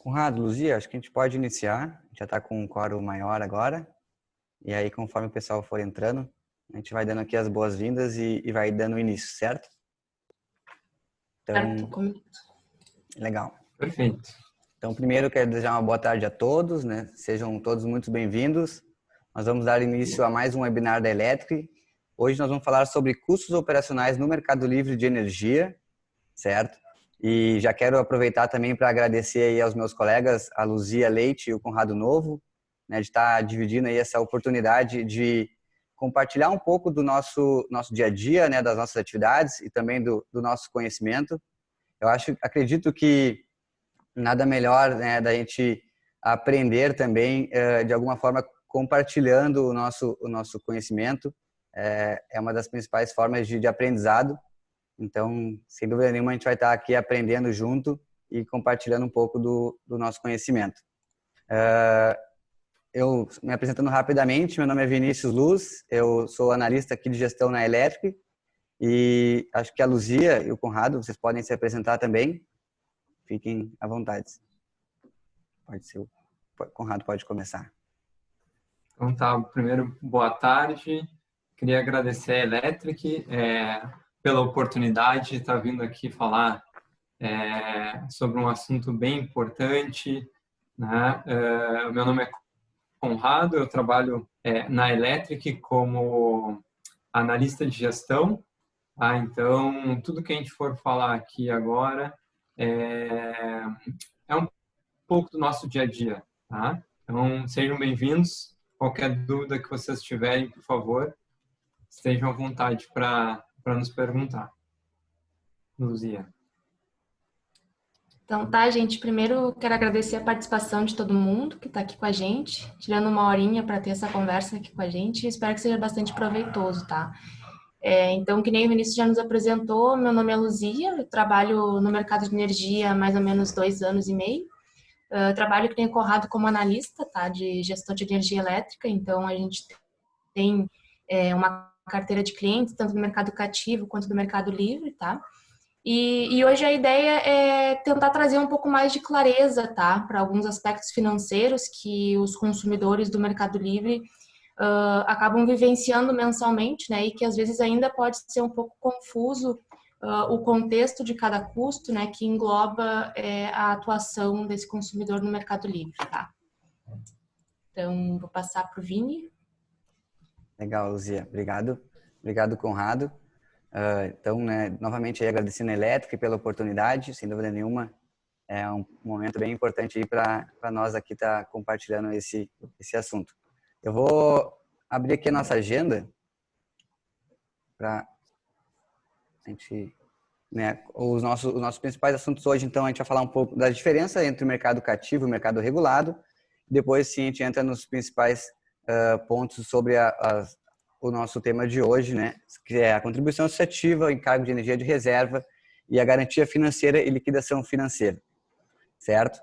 Conrado, Luzia, acho que a gente pode iniciar. A gente já está com um quórum maior agora. E aí, conforme o pessoal for entrando, a gente vai dando aqui as boas-vindas e vai dando início, certo? Certo, Então, combinado. legal. Perfeito. Então, primeiro, eu quero desejar uma boa tarde a todos, né? Sejam todos muito bem-vindos. Nós vamos dar início a mais um webinar da Electric. Hoje nós vamos falar sobre custos operacionais no mercado livre de energia, certo? E já quero aproveitar também para agradecer aí aos meus colegas, a Luzia Leite e o Conrado Novo, né, de estar dividindo aí essa oportunidade de compartilhar um pouco do nosso dia a dia, né, das nossas atividades e também do nosso conhecimento. Eu acredito que nada melhor, né, da gente aprender também de alguma forma compartilhando o nosso conhecimento. É uma das principais formas de aprendizado. Então, sem dúvida nenhuma, a gente vai estar aqui aprendendo junto e compartilhando um pouco do nosso conhecimento. Eu me apresentando rapidamente, meu nome é Vinícius Luz, eu sou analista aqui de gestão na Electric e acho que a Luzia e o Conrado, vocês podem se apresentar também. Fiquem à vontade. Pode ser, o Conrado pode começar. Então tá, primeiro, boa tarde. Queria agradecer a Electric pela oportunidade de estar vindo aqui falar sobre um assunto bem importante, né? Meu nome é Conrado, eu trabalho na Electric como analista de gestão. Então, tudo que a gente for falar aqui agora é um pouco do nosso dia a dia. Tá? Então, sejam bem-vindos. Qualquer dúvida que vocês tiverem, por favor, estejam à vontade para nos perguntar. Luzia. Então tá, gente, primeiro quero agradecer a participação de todo mundo que está aqui com a gente, tirando uma horinha para ter essa conversa aqui com a gente, espero que seja bastante proveitoso, tá? Então, que nem o Vinícius já nos apresentou, meu nome é Luzia, eu trabalho no mercado de energia há mais ou menos 2 anos e meio, trabalho que tem Conrado como analista, tá, de gestão de energia elétrica, então a gente tem uma carteira de clientes, tanto do mercado cativo quanto do mercado livre, tá? E hoje a ideia é tentar trazer um pouco mais de clareza, tá, para alguns aspectos financeiros que os consumidores do Mercado Livre acabam vivenciando mensalmente, né, e que às vezes ainda pode ser um pouco confuso o contexto de cada custo, né, que engloba a atuação desse consumidor no Mercado Livre, tá? Então, vou passar para o Vini. Legal, Luzia. Obrigado. Obrigado, Conrado. Então, né, novamente aí agradecendo a Electric pela oportunidade, sem dúvida nenhuma, é um momento bem importante para nós aqui estar compartilhando esse assunto. Eu vou abrir aqui a nossa agenda para a gente, né, os nossos principais assuntos hoje. Então, a gente vai falar um pouco da diferença entre o mercado cativo e o mercado regulado. Depois, sim, a gente entra nos principais pontos sobre o nosso tema de hoje, né, que é a contribuição associativa, o encargo de energia de reserva e a garantia financeira e liquidação financeira, certo?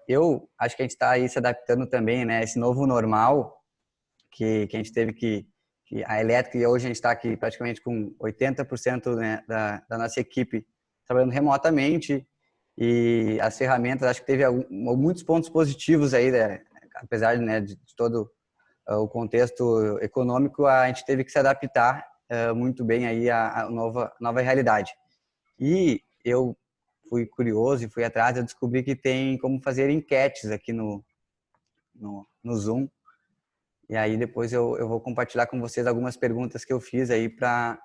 Eu acho que a gente está aí se adaptando também, né, esse novo normal que a gente teve que a Elétrica, e hoje a gente está aqui praticamente com 80%, né, da nossa equipe trabalhando remotamente, e as ferramentas, acho que teve muitos pontos positivos aí, né, apesar, né, de todo o contexto econômico, a gente teve que se adaptar muito bem aí à nova realidade. E eu fui curioso e fui atrás, eu descobri que tem como fazer enquetes aqui no Zoom. E aí depois eu vou compartilhar com vocês algumas perguntas que eu fiz aí para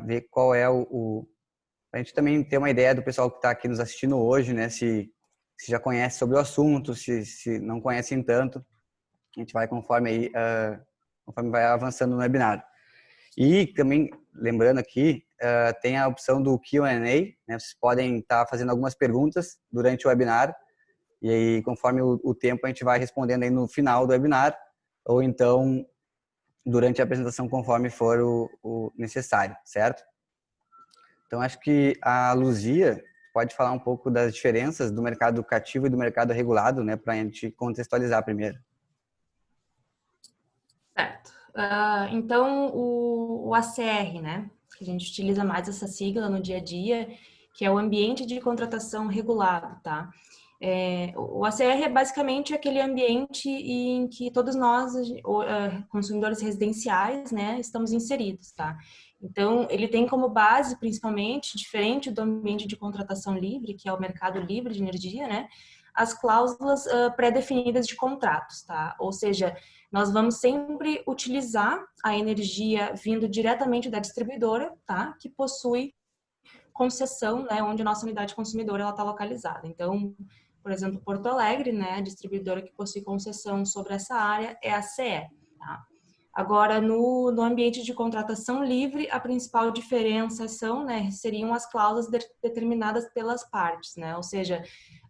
ver qual é a gente também ter uma ideia do pessoal que está aqui nos assistindo hoje, né? Se já conhece sobre o assunto, se não conhecem tanto. A gente vai conforme vai avançando no webinar. E também, lembrando aqui, tem a opção do Q&A, né? Vocês podem estar fazendo algumas perguntas durante o webinar, e aí, conforme o tempo, a gente vai respondendo aí no final do webinar, ou então durante a apresentação, conforme for o necessário, certo? Então, acho que a Luzia pode falar um pouco das diferenças do mercado cativo e do mercado regulado, né? Para a gente contextualizar primeiro. Certo. Então, o ACR, né, que a gente utiliza mais essa sigla no dia a dia, que é o ambiente de contratação regulado, tá? O ACR é basicamente aquele ambiente em que todos nós, consumidores residenciais, né, estamos inseridos, tá? Então, ele tem como base, principalmente, diferente do ambiente de contratação livre, que é o mercado livre de energia, né, as cláusulas pré-definidas de contratos, tá? Ou seja, nós vamos sempre utilizar a energia vindo diretamente da distribuidora, tá? Que possui concessão, né, onde a nossa unidade consumidora ela está localizada. Então, por exemplo, Porto Alegre, né, a distribuidora que possui concessão sobre essa área é a CE. Tá? Agora, no ambiente de contratação livre, a principal diferenciação, né, seriam as cláusulas determinadas pelas partes, né? Ou seja,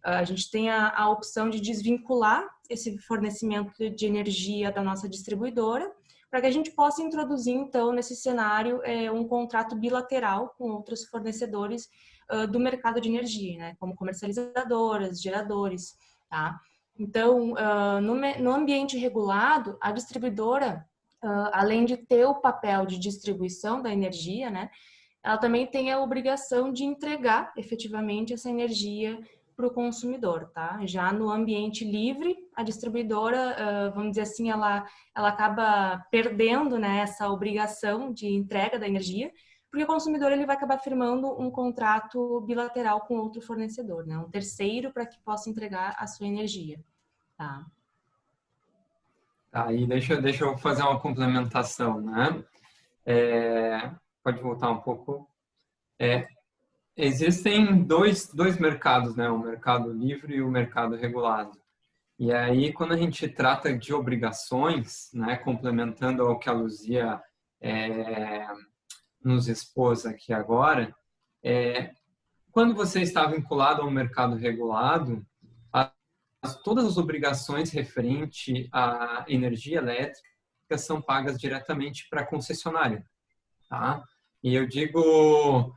a gente tem a opção de desvincular esse fornecimento de energia da nossa distribuidora, para que a gente possa introduzir, então, nesse cenário, um contrato bilateral com outros fornecedores do mercado de energia, né? Como comercializadoras, geradores, tá? Então, no ambiente regulado, a distribuidora, além de ter o papel de distribuição da energia, né? Ela também tem a obrigação de entregar efetivamente essa energia para o consumidor, tá? Já no ambiente livre, a distribuidora, vamos dizer assim, ela acaba perdendo, né, essa obrigação de entrega da energia, porque o consumidor ele vai acabar firmando um contrato bilateral com outro fornecedor, né, um terceiro para que possa entregar a sua energia, tá? Aí deixa eu fazer uma complementação, né? Pode voltar um pouco. Existem dois mercados, né? O mercado livre e o mercado regulado. E aí, quando a gente trata de obrigações, né? Complementando ao que a Luzia nos expôs aqui agora, quando você está vinculado ao mercado regulado, todas as obrigações referentes à energia elétrica são pagas diretamente para a concessionária, tá? E eu digo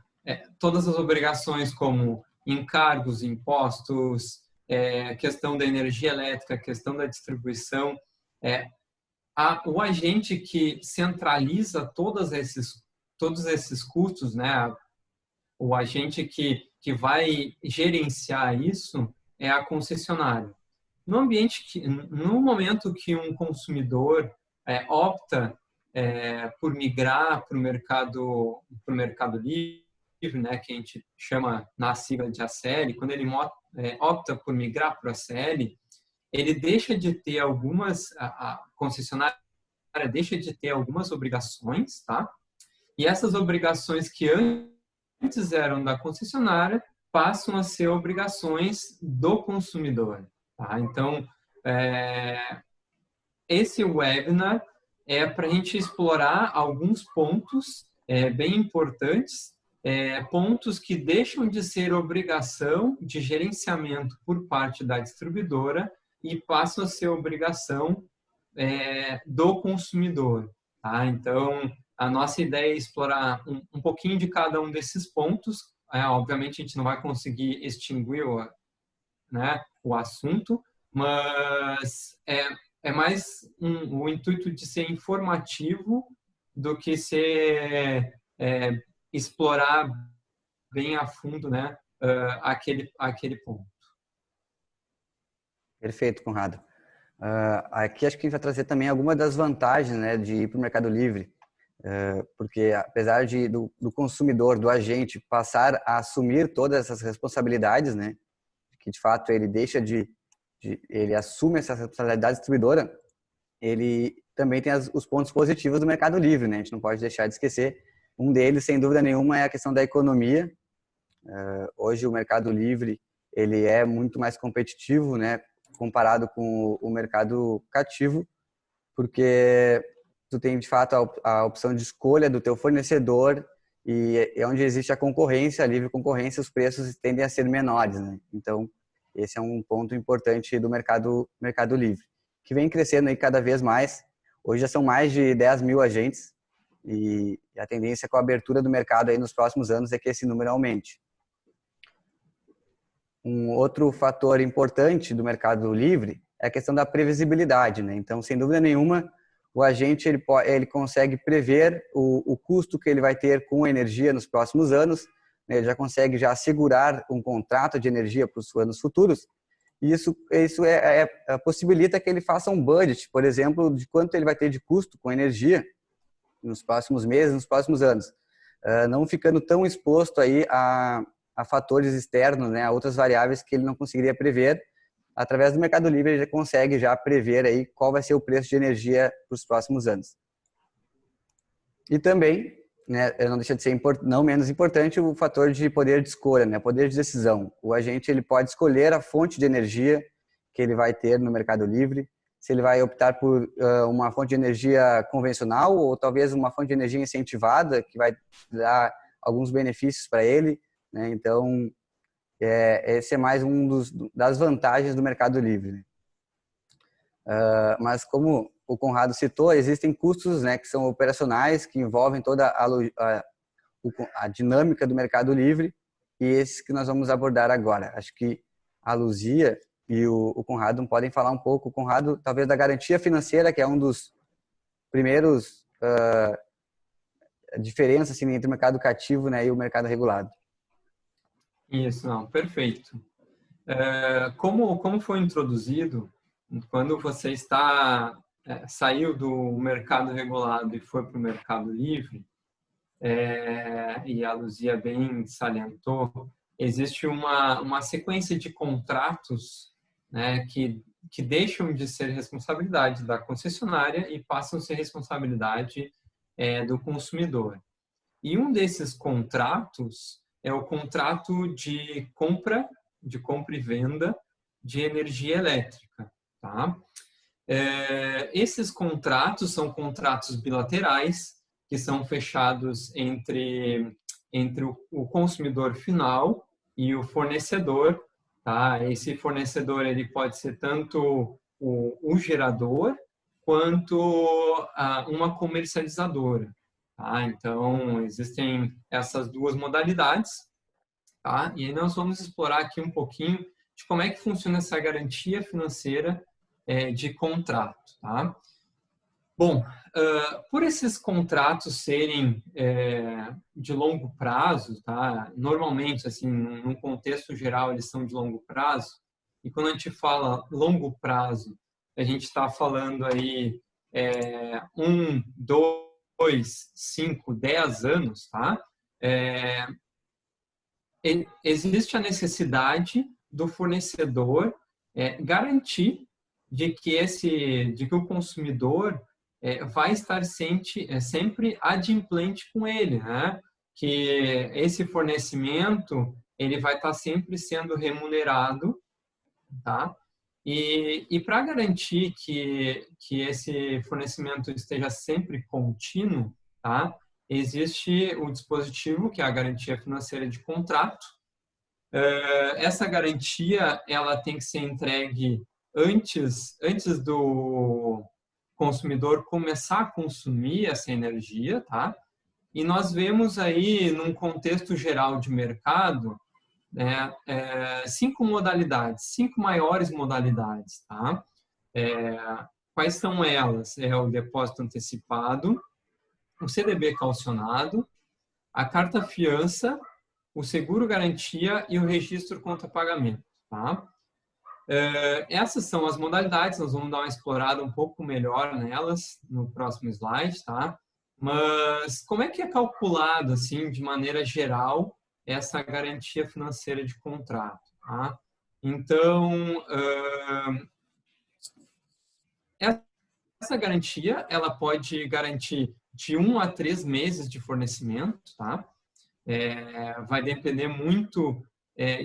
todas as obrigações como encargos, impostos, questão da energia elétrica, questão da distribuição, o agente que centraliza todos esses custos, né? O agente que vai gerenciar isso é a concessionária. No momento que um consumidor opta por migrar para o mercado livre, né, que a gente chama na sigla de ACL, quando ele opta por migrar para o ACL, ele deixa de ter a concessionária deixa de ter algumas obrigações, tá? E essas obrigações que antes eram da concessionária passam a ser obrigações do consumidor. Tá? Então, esse webinar é para a gente explorar alguns pontos bem importantes, pontos que deixam de ser obrigação de gerenciamento por parte da distribuidora e passam a ser obrigação do consumidor. Tá? Então, a nossa ideia é explorar um pouquinho de cada um desses pontos. Obviamente, a gente não vai conseguir extinguir o assunto, mas é mais o intuito de ser informativo do que explorar bem a fundo, né, aquele ponto. Perfeito, Conrado. Aqui acho que a gente vai trazer também algumas das vantagens, né, de ir para o Mercado Livre, porque apesar do consumidor, do agente, passar a assumir todas essas responsabilidades, né, que de fato ele deixa ele assume essa responsabilidade distribuidora, ele também tem os pontos positivos do Mercado Livre, né? A gente não pode deixar de esquecer. Um deles, sem dúvida nenhuma, é a questão da economia. Hoje o Mercado Livre ele é muito mais competitivo, né, comparado com o mercado cativo, porque tu tem de fato a opção de escolha do teu fornecedor e onde existe a concorrência, a livre concorrência, os preços tendem a ser menores, né? Então, esse é um ponto importante do mercado livre, que vem crescendo aí cada vez mais. Hoje já são mais de 10 mil agentes e a tendência com a abertura do mercado aí nos próximos anos é que esse número aumente. Um outro fator importante do mercado livre é a questão da previsibilidade, né? Então, sem dúvida nenhuma, o agente ele consegue prever o custo que ele vai ter com a energia nos próximos anos, né? Ele já consegue assegurar um contrato de energia para os anos futuros E isso possibilita que ele faça um budget, por exemplo, de quanto ele vai ter de custo com energia nos próximos meses, nos próximos anos, não ficando tão exposto aí a fatores externos, né, a outras variáveis que ele não conseguiria prever. Através do Mercado Livre ele já consegue prever aí qual vai ser o preço de energia para os próximos anos. E também, né, não deixa de ser não menos importante o fator de poder de escolha, né, poder de decisão. O agente ele pode escolher a fonte de energia que ele vai ter no Mercado Livre, se ele vai optar por uma fonte de energia convencional ou talvez uma fonte de energia incentivada que vai dar alguns benefícios para ele, né? Então, esse é mais das vantagens do Mercado Livre, né? Mas como o Conrado citou, existem custos, né, que são operacionais, que envolvem toda a dinâmica do Mercado Livre, e esses que nós vamos abordar agora. Acho que a Luzia e o Conrado podem falar um pouco, o Conrado talvez da garantia financeira, que é um dos primeiros diferenças assim, entre o mercado cativo, né, e o mercado regulado. Isso, não, perfeito. Como foi introduzido, quando você saiu do mercado regulado e foi para o mercado livre, e a Luzia bem salientou, existe uma sequência de contratos, né, que deixam de ser responsabilidade da concessionária e passam a ser responsabilidade do consumidor. E um desses contratos é o contrato de compra e venda de energia elétrica, tá? Esses contratos são contratos bilaterais que são fechados entre o consumidor final e o fornecedor, tá? Esse fornecedor ele pode ser tanto o gerador quanto uma comercializadora, tá? Então existem essas duas modalidades, tá? E aí nós vamos explorar aqui um pouquinho de como é que funciona essa garantia financeira de contrato, tá? Bom, por esses contratos serem de longo prazo, tá? Normalmente, assim, num contexto geral, eles são de longo prazo. E quando a gente fala longo prazo, a gente está falando aí 1, 2, 5, 10 anos, tá? Existe a necessidade do fornecedor garantir de que o consumidor vai estar sempre adimplente com ele, né? Que esse fornecimento ele vai estar sempre sendo remunerado, tá? E para garantir que esse fornecimento esteja sempre contínuo, tá? Existe o dispositivo que é a garantia financeira de contrato. Essa garantia ela tem que ser entregue antes do consumidor começar a consumir essa energia, tá? E nós vemos aí, num contexto geral de mercado, né, 5 modalidades, 5 maiores modalidades, tá? Quais são elas? É o depósito antecipado, o CDB calcionado, a carta fiança, o seguro garantia e o registro contra pagamento, tá? Essas são as modalidades, nós vamos dar uma explorada um pouco melhor nelas no próximo slide, tá? Mas como é que é calculado, assim, de maneira geral, essa garantia financeira de contrato, tá? Então, essa garantia, ela pode garantir de 1 a 3 meses de fornecimento, tá? Vai depender muito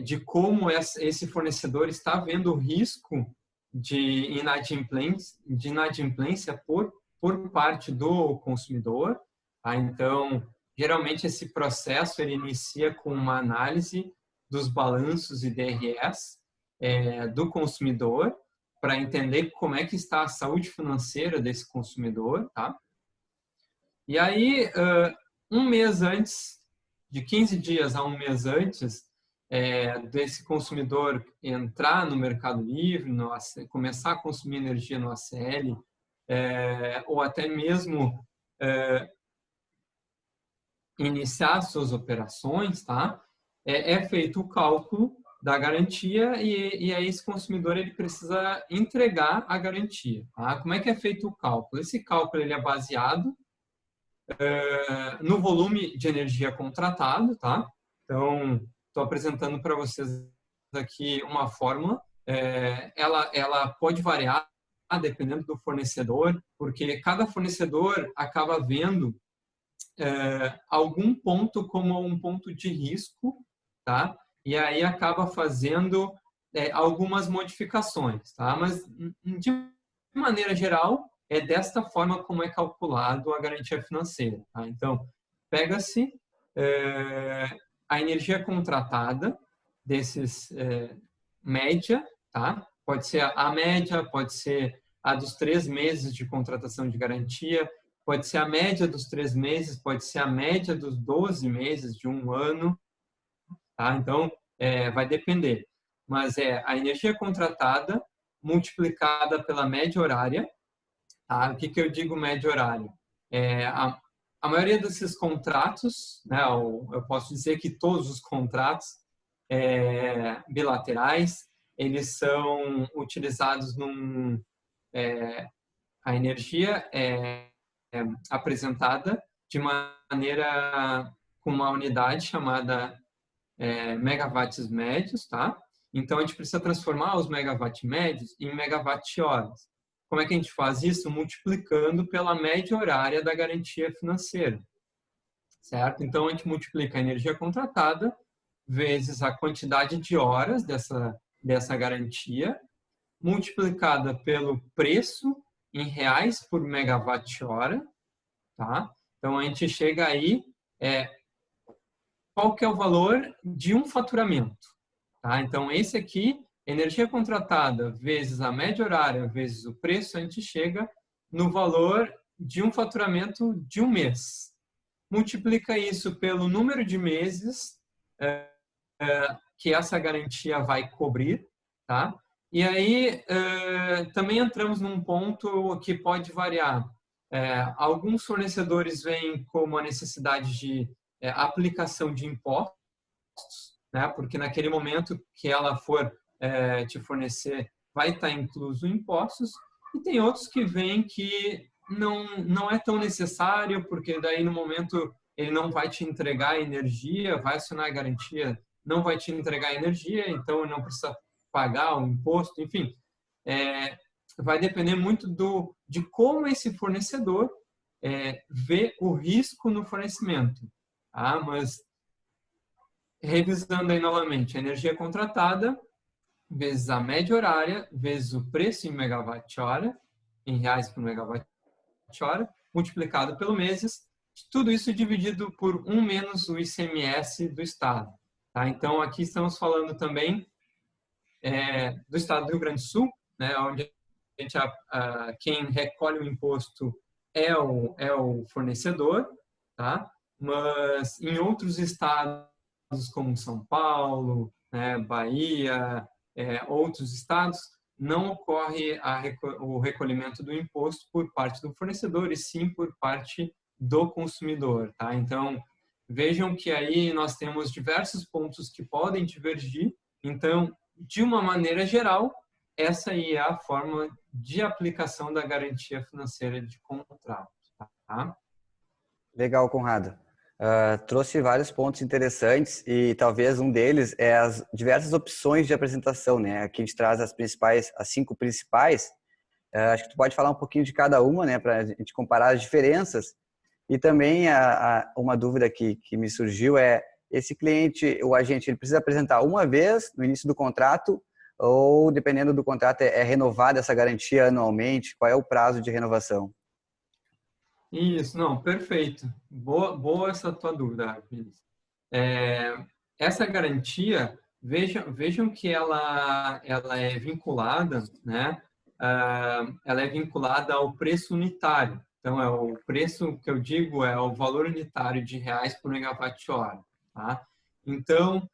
de como esse fornecedor está vendo o risco de inadimplência por parte do consumidor, tá? Então, geralmente esse processo ele inicia com uma análise dos balanços e DREs do consumidor para entender como é que está a saúde financeira desse consumidor, tá? E aí, um mês antes, de 15 dias a um mês antes desse consumidor entrar no Mercado Livre, começar a consumir energia no ACL, ou até mesmo iniciar suas operações, tá? É feito o cálculo da garantia e aí esse consumidor ele precisa entregar a garantia. Tá? Como é que é feito o cálculo? Esse cálculo ele é baseado no volume de energia contratado, tá? Então, estou apresentando para vocês aqui uma fórmula. Ela pode variar dependendo do fornecedor, porque cada fornecedor acaba vendo algum ponto como um ponto de risco, tá? E aí acaba fazendo algumas modificações, tá? Mas, de maneira geral, é desta forma como é calculado a garantia financeira, tá? Então, pega-se a energia contratada desses média, tá? Pode ser a média, pode ser a dos 3 meses de contratação de garantia, pode ser a média dos 3 meses, pode ser a média dos 12 meses de um ano, tá? Então, vai depender. Mas é a energia contratada multiplicada pela média horária. Tá? O que eu digo média horária? A maioria desses contratos, né, eu posso dizer que todos os contratos bilaterais, eles são utilizados a energia apresentada de maneira com uma unidade chamada megawatts médios, tá? Então a gente precisa transformar os megawatts médios em megawatt-horas. Como é que a gente faz isso? Multiplicando pela média horária da garantia financeira, certo? Então a gente multiplica a energia contratada vezes a quantidade de horas dessa garantia, multiplicada pelo preço em reais por megawatt-hora, tá? Então a gente chega aí, qual que é o valor de um faturamento, tá? Então esse aqui, energia contratada vezes a média horária vezes o preço, a gente chega no valor de um faturamento de um mês. Multiplica isso pelo número de meses que essa garantia vai cobrir, tá? E aí também entramos num ponto que pode variar. Alguns fornecedores veem como a necessidade de aplicação de impostos, né? Porque naquele momento que ela for te fornecer, vai estar incluso impostos. E tem outros que veem que não é tão necessário, porque daí no momento ele não vai te entregar energia, vai acionar a garantia, não vai te entregar energia, então ele não precisa pagar o imposto, enfim. Vai depender muito de como esse fornecedor vê o risco no fornecimento. Tá? Mas, revisando aí novamente, a energia contratada vezes a média horária, vezes o preço em megawatt-hora, em reais por megawatt-hora, multiplicado pelo meses, tudo isso dividido por 1 menos o ICMS do Estado. Tá? Então, aqui estamos falando também do Estado do Rio Grande do Sul, né, onde quem recolhe o imposto é o fornecedor, tá? Mas em outros estados, como São Paulo, né, Bahia, outros estados, não ocorre o recolhimento do imposto por parte do fornecedor, e sim por parte do consumidor. Tá? Então, vejam que aí nós temos diversos pontos que podem divergir. Então, de uma maneira geral, essa aí é a forma de aplicação da garantia financeira de contrato. Tá? Legal, Conrado. Trouxe vários pontos interessantes e talvez um deles é as diversas opções de apresentação, né? Aqui a gente traz as 5 principais. Acho que tu pode falar um pouquinho de cada uma, né? Para a gente comparar as diferenças. E também uma dúvida que me surgiu é: esse cliente, o agente, ele precisa apresentar uma vez no início do contrato ou, dependendo do contrato, é renovada essa garantia anualmente? Qual é o prazo de renovação? Isso, não, perfeito. Boa essa tua dúvida, Arquimedes. Essa garantia, vejam que ela é vinculada, né? Ela é vinculada ao preço unitário. Então, o preço que eu digo é o valor unitário de reais por megawatt-hora. Tá? Então,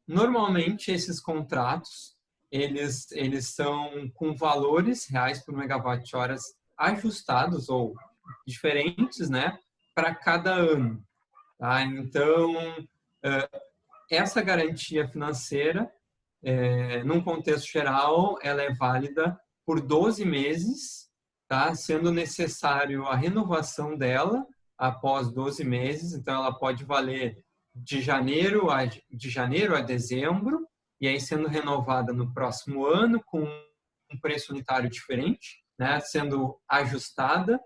normalmente esses contratos, eles são com valores reais por megawatt-horas ajustados ou diferentes, né, para cada ano. Tá? Então, essa garantia financeira, num contexto geral, ela é válida por 12 meses, tá? Sendo necessário a renovação dela após 12 meses. Então, ela pode valer de janeiro a dezembro, e aí sendo renovada no próximo ano com um preço unitário diferente, né? Sendo ajustada,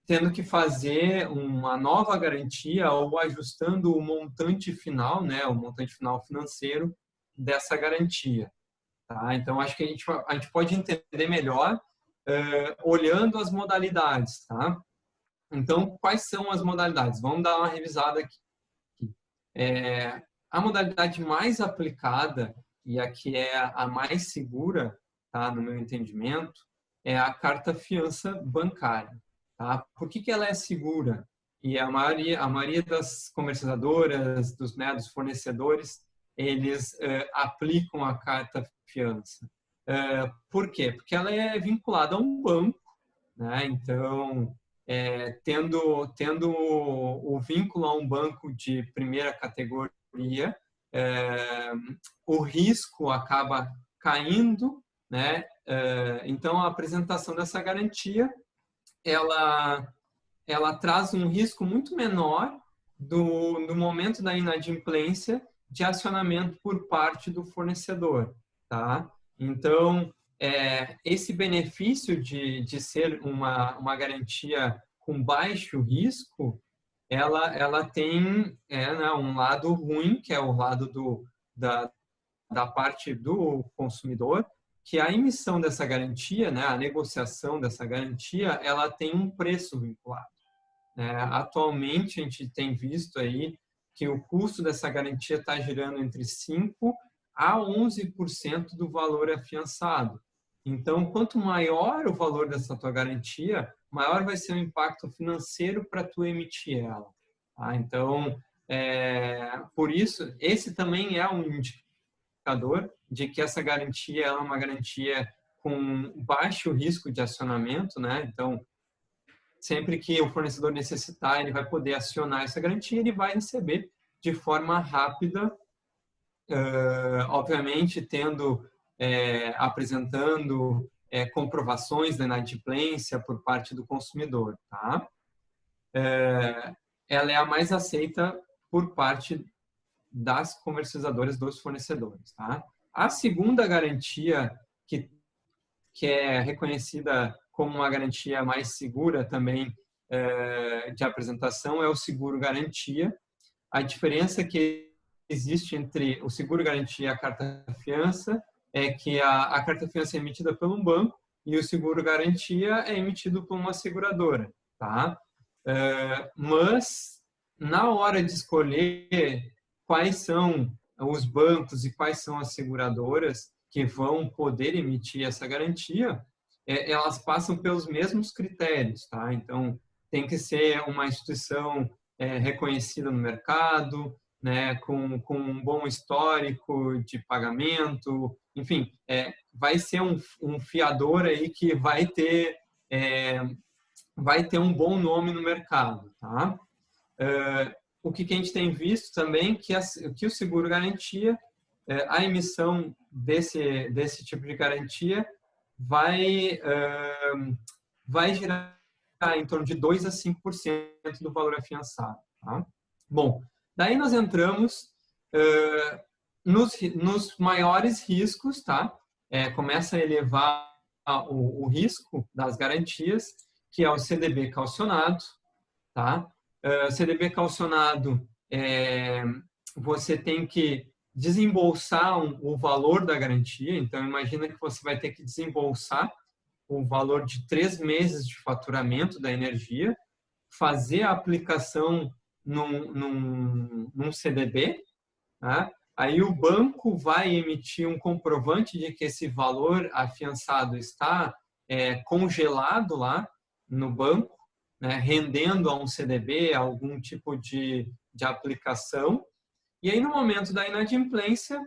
tendo que fazer uma nova garantia ou ajustando o montante final, né? O montante final financeiro dessa garantia. Tá? Então, acho que a gente pode entender melhor olhando as modalidades. Tá? Então, quais são as modalidades? Vamos dar uma revisada aqui. A modalidade mais aplicada e a que é a mais segura, tá, no meu entendimento, é a carta-fiança bancária. Tá? Por que ela é segura? E a maioria das comercializadoras, dos fornecedores, eles aplicam a carta-fiança. Por quê? Porque ela é vinculada a um banco, né? Então, tendo o vínculo a um banco de primeira categoria, o risco acaba caindo, né? Então, a apresentação dessa garantia, ela traz um risco muito menor do momento da inadimplência de acionamento por parte do fornecedor, tá? Então, esse benefício de ser uma garantia com baixo risco, ela tem um lado ruim, que é o lado da parte do consumidor, que a emissão dessa garantia, né, a negociação dessa garantia, ela tem um preço vinculado. Atualmente, a gente tem visto aí que o custo dessa garantia está girando entre 5% a 11% do valor afiançado. Então, quanto maior o valor dessa tua garantia, maior vai ser o impacto financeiro para tu emitir ela. Tá? Então, por isso, esse também é um indicador de que essa garantia é uma garantia com baixo risco de acionamento, né? Então, sempre que o fornecedor necessitar, ele vai poder acionar essa garantia, ele vai receber de forma rápida, obviamente apresentando comprovações da inadimplência por parte do consumidor. Tá? Ela é a mais aceita por parte das comercializadoras, dos fornecedores. Tá? A segunda garantia que é reconhecida como uma garantia mais segura também de apresentação é o seguro-garantia. A diferença que existe entre o seguro-garantia e a carta-fiança é que a carta-fiança é emitida por um banco e o seguro-garantia é emitido por uma seguradora. Tá? Mas, na hora de escolher quais são os bancos e quais são as seguradoras que vão poder emitir essa garantia, elas passam pelos mesmos critérios, tá? Então, tem que ser uma instituição reconhecida no mercado, né, com um bom histórico de pagamento, enfim, vai ser um fiador aí que vai ter um bom nome no mercado, tá? O que a gente tem visto também que o seguro-garantia, a emissão desse tipo de garantia vai girar em torno de 2% a 5% do valor afiançado. Tá? Bom, daí nós entramos nos maiores riscos, tá? Começa a elevar o risco das garantias, que é o CDB calcionado. Tá? CDB calcionado, você tem que desembolsar o valor da garantia. Então, imagina que você vai ter que desembolsar o valor de 3 meses de faturamento da energia, fazer a aplicação num CDB, tá? Aí o banco vai emitir um comprovante de que esse valor afiançado está congelado lá no banco, né, rendendo a um CDB algum tipo de aplicação. E aí, no momento da inadimplência,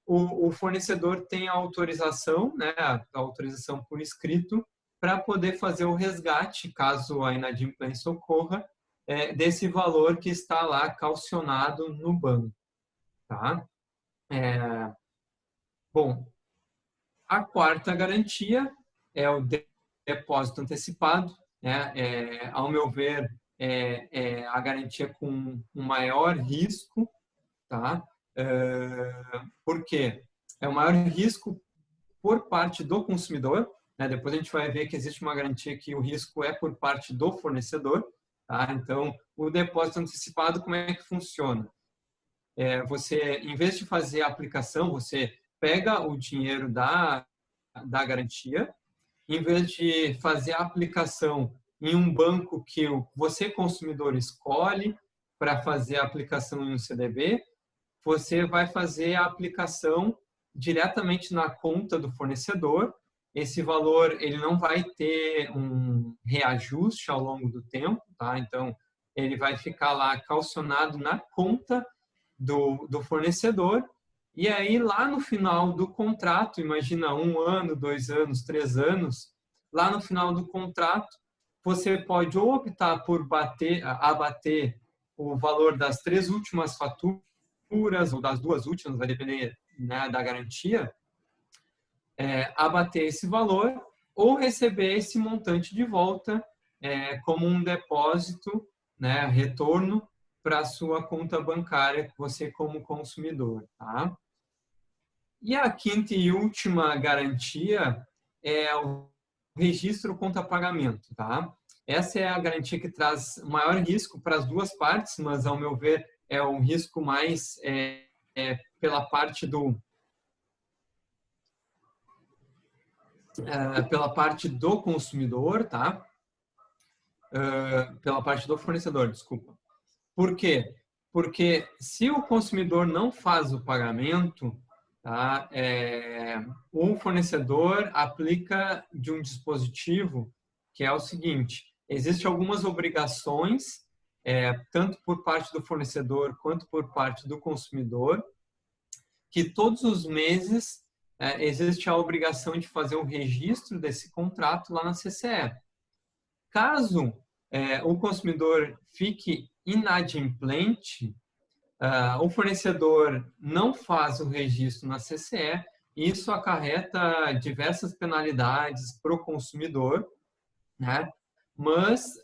o fornecedor tem a autorização, né, a autorização por escrito, para poder fazer o resgate, caso a inadimplência ocorra, desse valor que está lá calcionado no banco. Tá? Bom, a quarta garantia é o depósito antecipado. Ao meu ver, é a garantia com o maior risco. Tá? Por quê? É o maior risco por parte do consumidor. Depois a gente vai ver que existe uma garantia que o risco é por parte do fornecedor. Tá? Então, o depósito antecipado, como é que funciona? Você, em vez de fazer a aplicação, você pega o dinheiro da garantia, em vez de fazer a aplicação em um banco que você, consumidor, escolhe para fazer a aplicação em um CDB, você vai fazer a aplicação diretamente na conta do fornecedor. Esse valor ele não vai ter um reajuste ao longo do tempo, tá? Então, ele vai ficar lá calcionado na conta do fornecedor. E aí, lá no final do contrato, imagina 1 ano, 2 anos, 3 anos, lá no final do contrato, você pode ou optar por abater o valor das 3 últimas faturas, ou das 2 últimas, vai depender, né, da garantia, abater esse valor ou receber esse montante de volta como um depósito, né, retorno para a sua conta bancária, você como consumidor. Tá? E a quinta e última garantia é o registro contra pagamento. Tá? Essa é a garantia que traz maior risco para as duas partes, mas, ao meu ver, é um risco mais pela parte do consumidor, tá? Pela parte do fornecedor, desculpa. Por quê? Porque se o consumidor não faz o pagamento, tá? O fornecedor aplica de um dispositivo que é o seguinte: existem algumas obrigações, tanto por parte do fornecedor quanto por parte do consumidor, que todos os meses existe a obrigação de fazer o registro desse contrato lá na CCE. Caso o consumidor fique inadimplente, o fornecedor não faz o registro na CCE, e isso acarreta diversas penalidades para o consumidor, né? Mas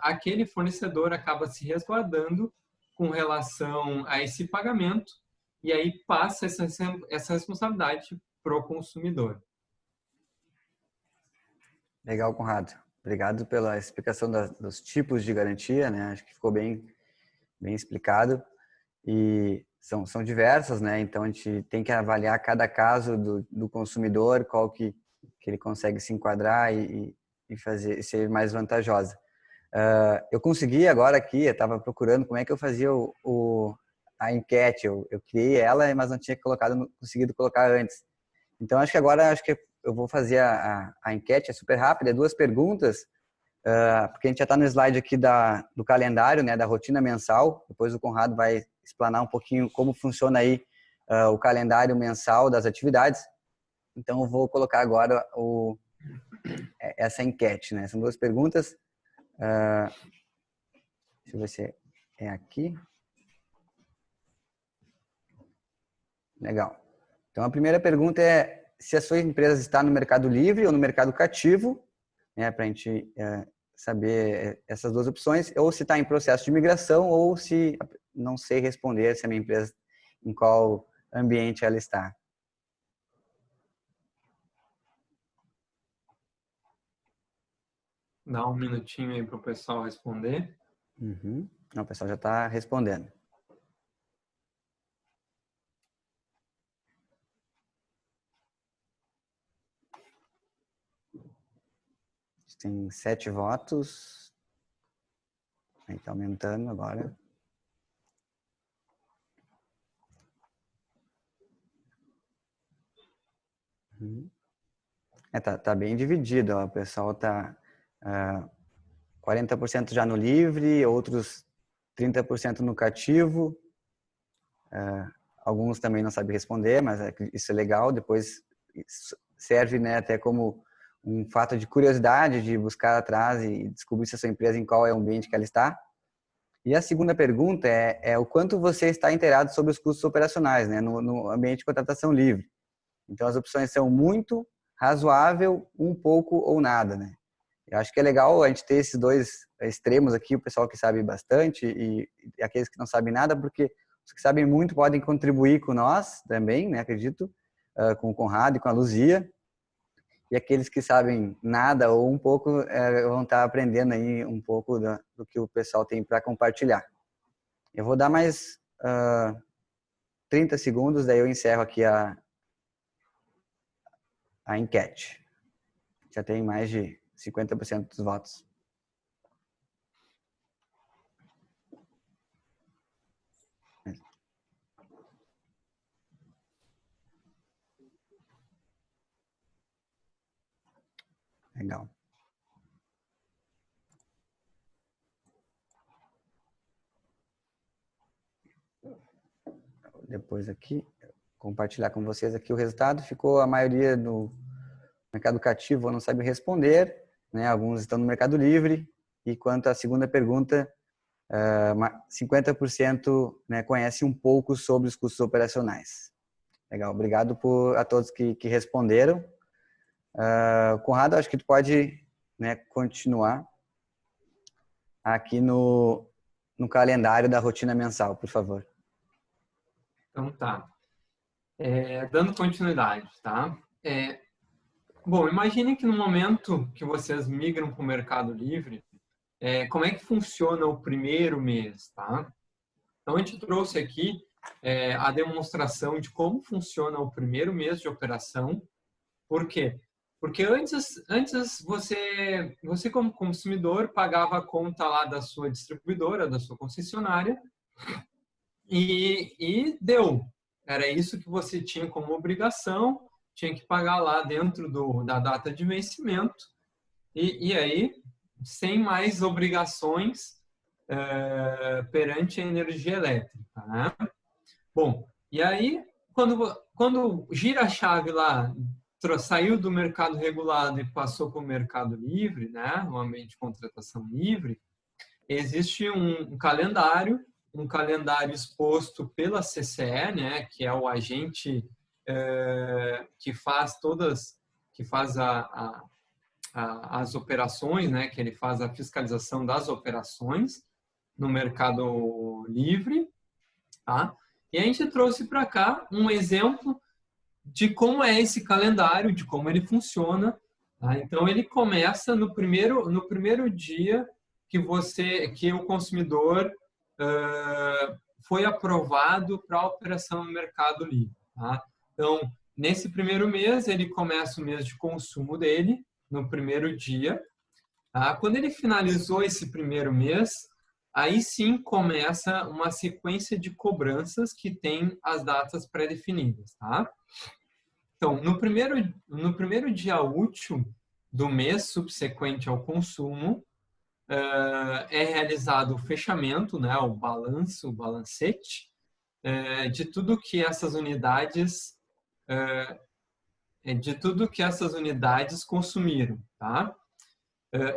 aquele fornecedor acaba se resguardando com relação a esse pagamento, e aí passa essa responsabilidade para o consumidor. Legal, Conrado. Obrigado pela explicação dos tipos de garantia, né? Acho que ficou bem explicado. E são diversas, né? Então a gente tem que avaliar cada caso do consumidor, qual que ele consegue se enquadrar e fazer ser mais vantajosa. Eu consegui agora aqui, eu estava procurando como é que eu fazia a enquete. Eu criei ela, mas não tinha conseguido colocar antes. Então acho que agora eu vou fazer a enquete, é super rápida, é 2 perguntas, porque a gente já está no slide aqui do calendário, né, da rotina mensal. Depois o Conrado vai explanar um pouquinho como funciona aí o calendário mensal das atividades. Então eu vou colocar agora essa enquete, né? São 2 perguntas. Deixa eu ver se é aqui. Legal. Então a primeira pergunta é se a sua empresa está no mercado livre ou no mercado cativo, né, para a gente saber essas 2 opções, ou se está em processo de migração, ou se não sei responder se a minha empresa, em qual ambiente ela está. Dá um minutinho aí para o pessoal responder. Uhum. Não, o pessoal já está respondendo. Tem 7 votos. Está aumentando agora. Tá bem dividido. Ó. O pessoal está 40% já no livre, outros 30% no cativo. Alguns também não sabem responder, mas isso é legal. Depois serve, né, até como um fato de curiosidade, de buscar atrás e descobrir se a sua empresa em qual é o ambiente que ela está. E a segunda pergunta é o quanto você está inteirado sobre os custos operacionais, né, no ambiente de contratação livre. Então, as opções são muito, razoável, um pouco ou nada, né? Eu acho que é legal a gente ter esses dois extremos aqui, o pessoal que sabe bastante e aqueles que não sabem nada, porque os que sabem muito podem contribuir com nós também, né, acredito, com o Conrado e com a Luzia. E aqueles que sabem nada ou um pouco vão estar aprendendo aí um pouco do que o pessoal tem para compartilhar. Eu vou dar mais 30 segundos, daí eu encerro aqui a enquete. Já tem mais de 50% dos votos. Legal. Depois aqui, compartilhar com vocês aqui o resultado. Ficou a maioria no mercado cativo não sabe responder, né? Alguns estão no Mercado Livre. E quanto à segunda pergunta, 50% né, conhece um pouco sobre os custos operacionais. Legal, obrigado a todos que responderam. Conrado, acho que tu pode, né, continuar aqui no calendário da rotina mensal, por favor. Então tá. Dando continuidade, tá? Bom, imagine que no momento que vocês migram para o Mercado Livre, como é que funciona o primeiro mês, tá? Então, a gente trouxe aqui a demonstração de como funciona o primeiro mês de operação. Por quê? Porque antes você como consumidor pagava a conta lá da sua distribuidora, da sua concessionária e deu. Era isso que você tinha como obrigação, tinha que pagar lá dentro da data de vencimento e aí sem mais obrigações perante a energia elétrica, né? Bom, e aí quando gira a chave lá, saiu do mercado regulado e passou para o mercado livre, né, no ambiente de contratação livre, existe um calendário exposto pela CCE, né, que é o agente que faz as operações, né, que ele faz a fiscalização das operações no mercado livre, tá? E a gente trouxe para cá um exemplo de como é esse calendário, de como ele funciona. Tá? Então, ele começa no primeiro dia que o consumidor foi aprovado para a operação no Mercado Livre. Tá? Então, nesse primeiro mês, ele começa o mês de consumo dele, no primeiro dia. Tá? Quando ele finalizou esse primeiro mês, aí sim começa uma sequência de cobranças que tem as datas pré-definidas. Tá? Então, no primeiro dia útil do mês subsequente ao consumo, é realizado o fechamento, né, o balanço, o balancete, de tudo que essas unidades consumiram. Tá?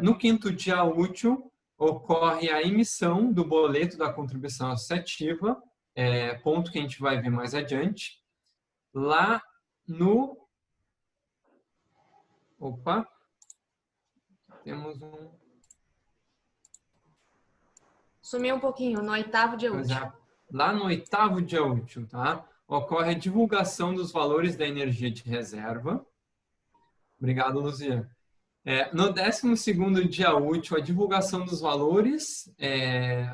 No quinto dia útil, ocorre a emissão do boleto da contribuição associativa, ponto que a gente vai ver mais adiante. Lá no... Opa! Temos um... Sumiu um pouquinho, no 8º dia útil. Lá no 8º dia útil, tá? Ocorre a divulgação dos valores da energia de reserva. Obrigado, Luzia. No 12º dia útil, a divulgação dos valores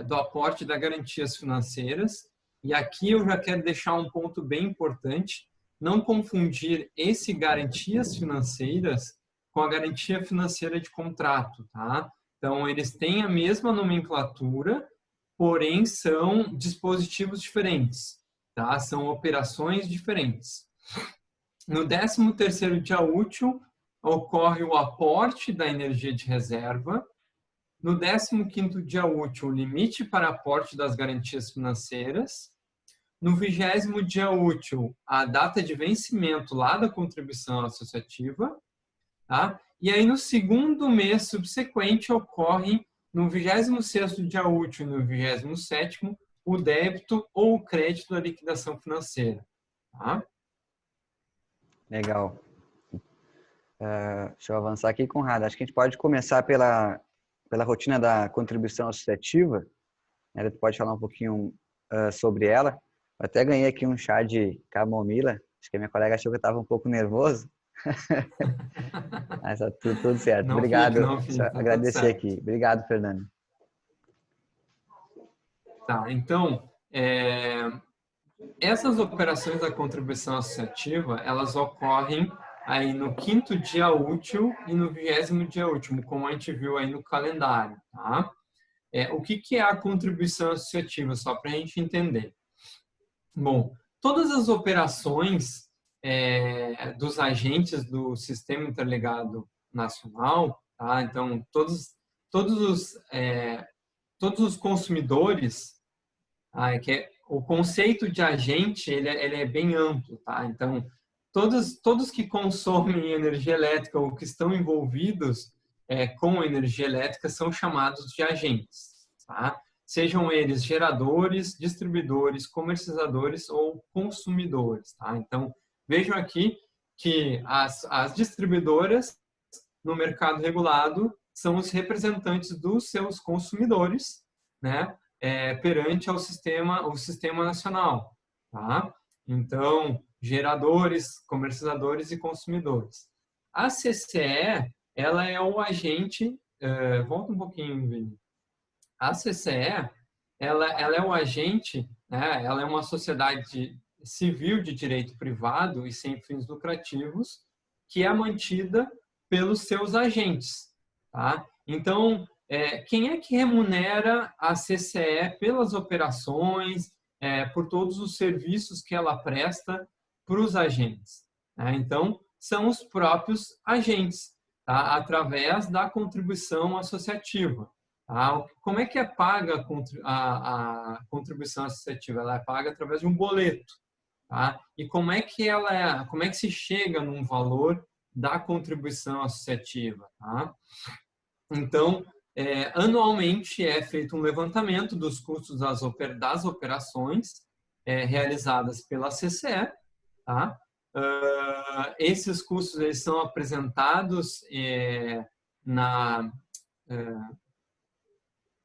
do aporte das garantias financeiras. E aqui eu já quero deixar um ponto bem importante, não confundir esse garantias financeiras com a garantia financeira de contrato, tá? Então, eles têm a mesma nomenclatura, porém são dispositivos diferentes, tá? São operações diferentes. No 13º dia útil, ocorre o aporte da energia de reserva. No 15º dia útil, o limite para aporte das garantias financeiras. No 20º dia útil, a data de vencimento lá da contribuição associativa. Tá? E aí, no segundo mês subsequente, ocorre no 26º dia útil e no 27º, o débito ou o crédito da liquidação financeira. Tá? Legal. Deixa eu avançar aqui, Conrado. Acho que a gente pode começar pela rotina da contribuição associativa. Né? Tu pode falar um pouquinho sobre ela. Eu até ganhei aqui um chá de camomila. Acho que a minha colega achou que eu estava um pouco nervoso. Mas tá tudo certo. Não Obrigado. fique, não fique, Só tá agradecer tudo certo. aqui. Obrigado, Fernando. Tá, então, essas operações da contribuição associativa, elas ocorrem aí no 5º dia útil e no 20º dia útil, como a gente viu aí no calendário. Tá? O que é a contribuição associativa, só para a gente entender? Bom, todas as operações dos agentes do Sistema Interligado Nacional, tá? Então, todos os consumidores, o conceito de agente ele é bem amplo, tá? Então, todos que consomem energia elétrica ou que estão envolvidos com energia elétrica são chamados de agentes, tá? Sejam eles geradores, distribuidores, comercializadores ou consumidores, tá? Então, vejam aqui que as distribuidoras no mercado regulado são os representantes dos seus consumidores, né? Perante o sistema nacional, tá? Então, geradores, comercializadores e consumidores. A CCE, ela é o agente, volta um pouquinho, Vini. A CCE, ela é o agente, né? Ela é uma sociedade civil de direito privado e sem fins lucrativos que é mantida pelos seus agentes, tá? Então, quem é que remunera a CCE pelas operações, por todos os serviços que ela presta para os agentes? Né? Então, são os próprios agentes, tá? Através da contribuição associativa. Tá? Como é que é paga a contribuição associativa? Ela é paga através de um boleto. Tá? E como é que se chega num valor da contribuição associativa? Tá? Então, anualmente é feito um levantamento dos custos das operações realizadas pela CCE. Tá? Esses custos eles são apresentados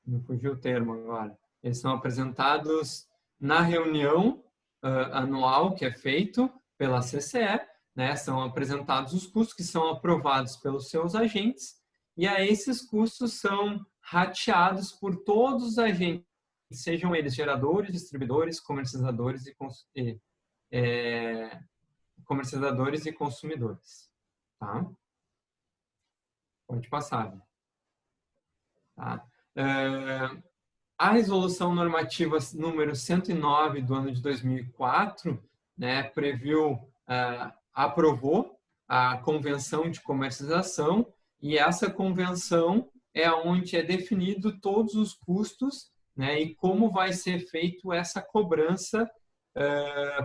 me fugiu o termo agora. Eles são apresentados na reunião anual que é feito pela CCE, né? São apresentados os custos que são aprovados pelos seus agentes e aí esses custos são rateados por todos os agentes, sejam eles geradores, distribuidores, comercializadores e consumidores. Tá? Pode passar. Tá? A resolução normativa número 109 do ano de 2004, né, aprovou a convenção de comercialização e essa convenção é onde é definido todos os custos, né, e como vai ser feito essa cobrança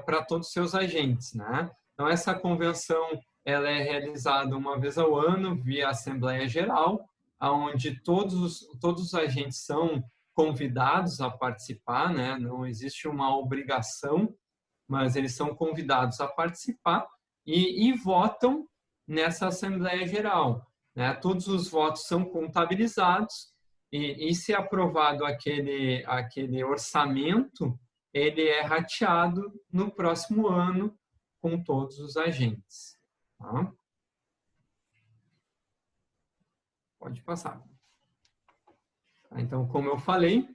para todos os seus agentes, né? Então essa convenção ela é realizada uma vez ao ano via Assembleia Geral, onde todos os agentes são convidados a participar, né? Não existe uma obrigação, mas eles são convidados a participar e votam nessa Assembleia Geral. Né? Todos os votos são contabilizados e se aprovado aquele orçamento, ele é rateado no próximo ano com todos os agentes. Tá? Pode passar. Então, como eu falei,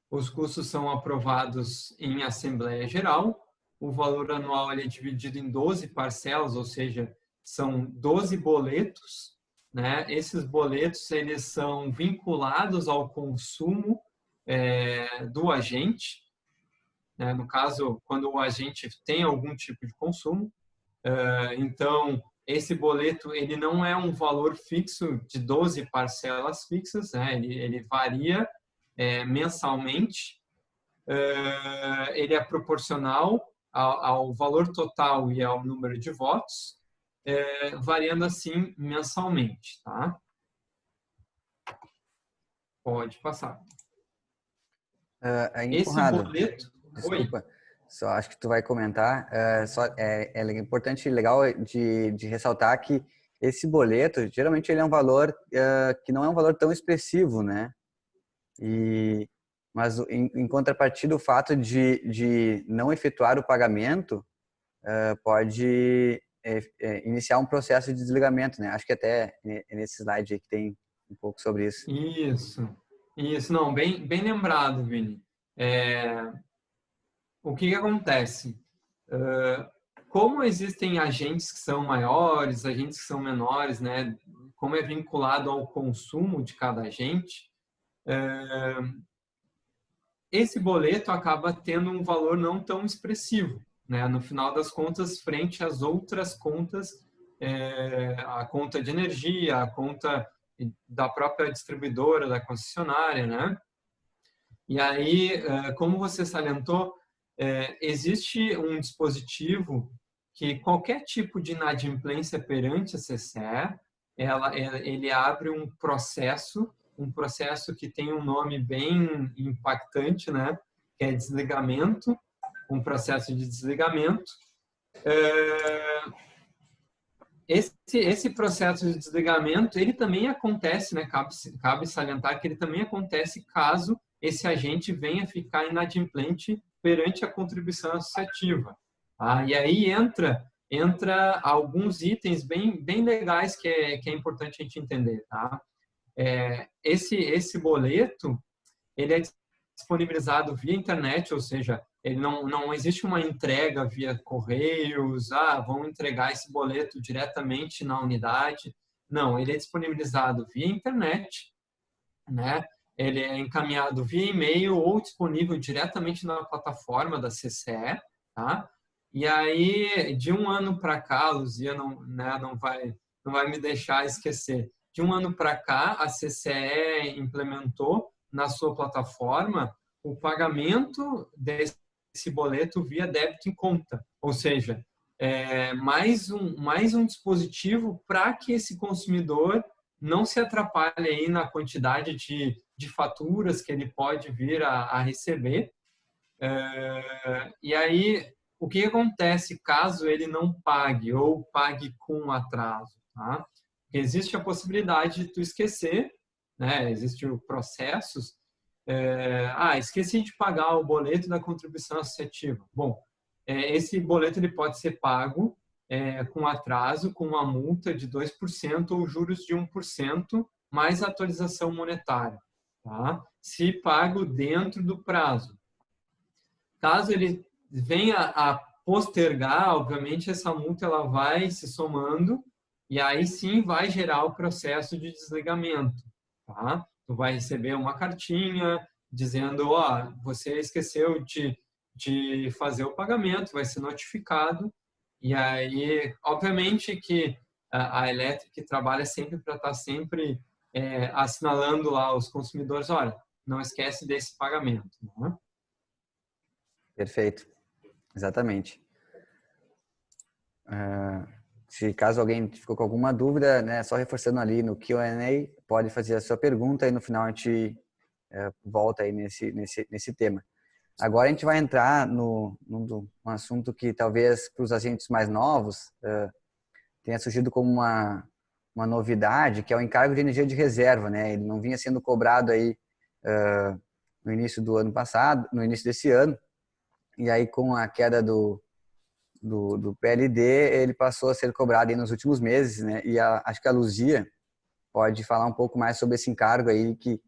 os custos são aprovados em Assembleia Geral. O valor anual ele é dividido em 12 parcelas, ou seja, são 12 boletos. Né? Esses boletos eles são vinculados ao consumo do agente. Né? No caso, quando o agente tem algum tipo de consumo. Então, esse boleto ele não é um valor fixo de 12 parcelas fixas, né? Ele varia mensalmente, ele é proporcional ao valor total e ao número de votos, variando assim mensalmente. Tá? Pode passar. Aí, Esse Conrado, boleto... Oi. desculpa, só acho que tu vai comentar. É importante e legal de ressaltar que esse boleto, geralmente ele é um valor que não é um valor tão expressivo, né? Mas em contrapartida, o fato de não efetuar o pagamento pode iniciar um processo de desligamento, né? Acho que até nesse slide aí que tem um pouco sobre isso. Isso, não, bem lembrado, Vini. O que acontece? Como existem agentes que são maiores, agentes que são menores, né? Como é vinculado ao consumo de cada agente, esse boleto acaba tendo um valor não tão expressivo, né? No final das contas, frente às outras contas, a conta de energia, a conta da própria distribuidora, da concessionária, né? E aí, como você salientou, existe um dispositivo que qualquer tipo de inadimplência perante a CCE, ele abre um processo que tem um nome bem impactante, né? Que é desligamento, um processo de desligamento. Esse processo de desligamento, ele também acontece, né? Cabe salientar que ele também acontece caso esse agente venha ficar inadimplente perante a contribuição associativa. Tá? E aí entra alguns itens bem legais que é importante a gente entender. Tá? Esse boleto, ele é disponibilizado via internet, ou seja, ele não existe uma entrega via correios, vão entregar esse boleto diretamente na unidade. Não, ele é disponibilizado via internet, né? Ele é encaminhado via e-mail ou disponível diretamente na plataforma da CCE, tá? E aí, de um ano para cá, a Luzia não vai me deixar esquecer. De um ano para cá, a CCE implementou na sua plataforma o pagamento desse boleto via débito em conta. Ou seja, mais um dispositivo para que esse consumidor não se atrapalhe aí na quantidade de faturas que ele pode vir a receber. E aí, o que acontece caso ele não pague ou pague com atraso? Tá? Existe a possibilidade de tu esquecer, né? Existem processos. Esqueci de pagar o boleto da contribuição associativa. Bom, esse boleto ele pode ser pago com atraso, com uma multa de 2% ou juros de 1%, mais atualização monetária, tá? Se pago dentro do prazo. Caso ele venha a postergar, obviamente essa multa ela vai se somando e aí sim vai gerar o processo de desligamento, tá? Tu vai receber uma cartinha dizendo, você esqueceu de fazer o pagamento, vai ser notificado. E aí, obviamente que a Electric trabalha sempre para estar sempre assinalando lá os consumidores, olha, não esquece desse pagamento, né? Perfeito, exatamente. Se caso alguém ficou com alguma dúvida, né, só reforçando ali no Q&A, pode fazer a sua pergunta e no final a gente volta aí nesse tema. Agora a gente vai entrar num assunto que talvez para os agentes mais novos tenha surgido como uma novidade, que é o encargo de energia de reserva, né? Ele não vinha sendo cobrado aí no início do ano passado, no início desse ano, e aí com a queda do PLD, ele passou a ser cobrado aí nos últimos meses, né? E acho que a Luzia pode falar um pouco mais sobre esse encargo aí, que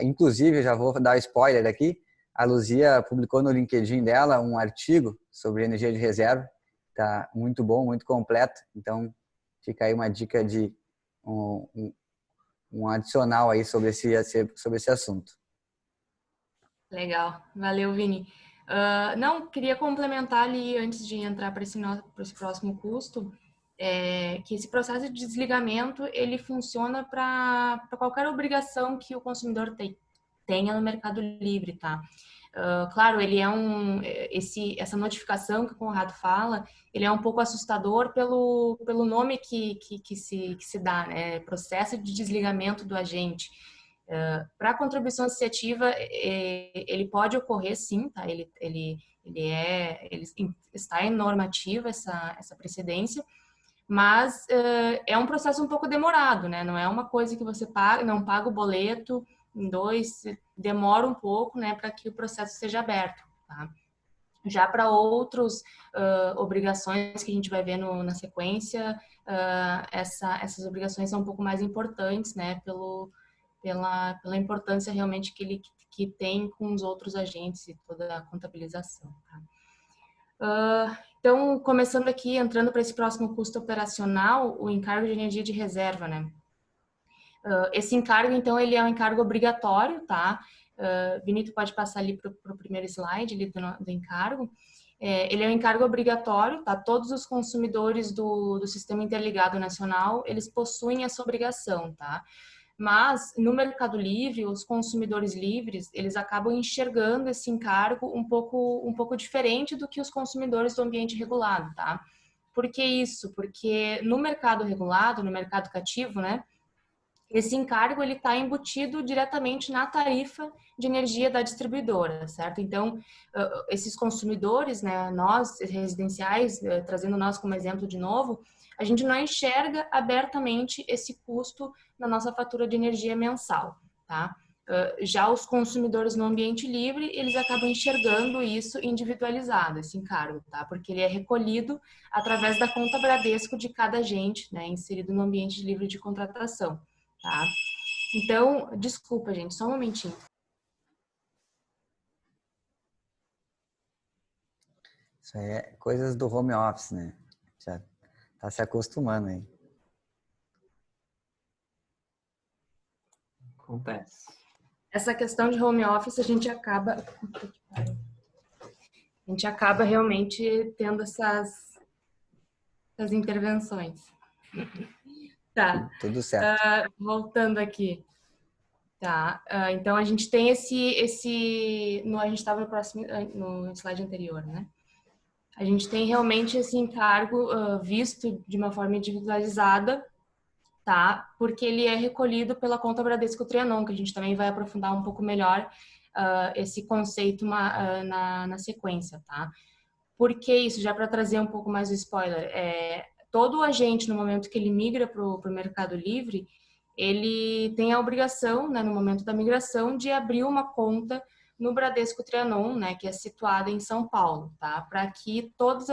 inclusive, já vou dar spoiler aqui, a Luzia publicou no LinkedIn dela um artigo sobre energia de reserva, tá muito bom, muito completo, então fica aí uma dica de um adicional aí sobre esse assunto. Legal, valeu, Vini. Não, queria complementar ali, antes de entrar para esse próximo custo, que esse processo de desligamento, ele funciona para qualquer obrigação que o consumidor tenha no Mercado Livre, tá? Claro, ele essa notificação que o Conrado fala, ele é um pouco assustador pelo nome que se dá, né? Processo de desligamento do agente. Para a contribuição associativa, ele pode ocorrer sim, tá? Ele está em normativa essa precedência, mas é um processo um pouco demorado, né? Não é uma coisa que você paga, não paga o boleto em 2, demora um pouco, né, para que o processo seja aberto, tá? Já para outras obrigações que a gente vai ver na sequência, essas obrigações são um pouco mais importantes, né, pela importância realmente que tem com os outros agentes e toda a contabilização. Tá? Então, começando aqui, entrando para esse próximo custo operacional, o encargo de energia de reserva, né? Esse encargo, então, ele é um encargo obrigatório, tá? Benito pode passar ali para o primeiro slide ali do encargo. Ele é um encargo obrigatório, tá? Todos os consumidores do Sistema Interligado Nacional, eles possuem essa obrigação, tá? Mas, no Mercado Livre, os consumidores livres, eles acabam enxergando esse encargo um pouco diferente do que os consumidores do ambiente regulado, tá? Por que isso? Porque no mercado regulado, no mercado cativo, né, esse encargo ele está embutido diretamente na tarifa de energia da distribuidora, certo? Então, esses consumidores, né, nós residenciais, trazendo nós como exemplo de novo, a gente não enxerga abertamente esse custo na nossa fatura de energia mensal, tá? Já os consumidores no ambiente livre, eles acabam enxergando isso individualizado, esse encargo, tá? Porque ele é recolhido através da conta Bradesco de cada agente, né, inserido no ambiente livre de contratação, tá? Então, desculpa, gente, só um momentinho. Isso aí é coisas do home office, né? Já tá se acostumando aí. Acontece. Essa questão de home office, a gente acaba realmente tendo essas intervenções. Tá. Tudo certo. Voltando aqui. Tá. Então, a gente tem a gente estava no slide anterior, né? A gente tem realmente esse encargo visto de uma forma individualizada, tá? Porque ele é recolhido pela conta Bradesco Trianon, que a gente também vai aprofundar um pouco melhor esse conceito na sequência, tá? Por que isso? Já para trazer um pouco mais o spoiler, todo agente, no momento que ele migra para o Mercado Livre, ele tem a obrigação, né, no momento da migração, de abrir uma conta no Bradesco Trianon, né, que é situada em São Paulo, tá? Para que todos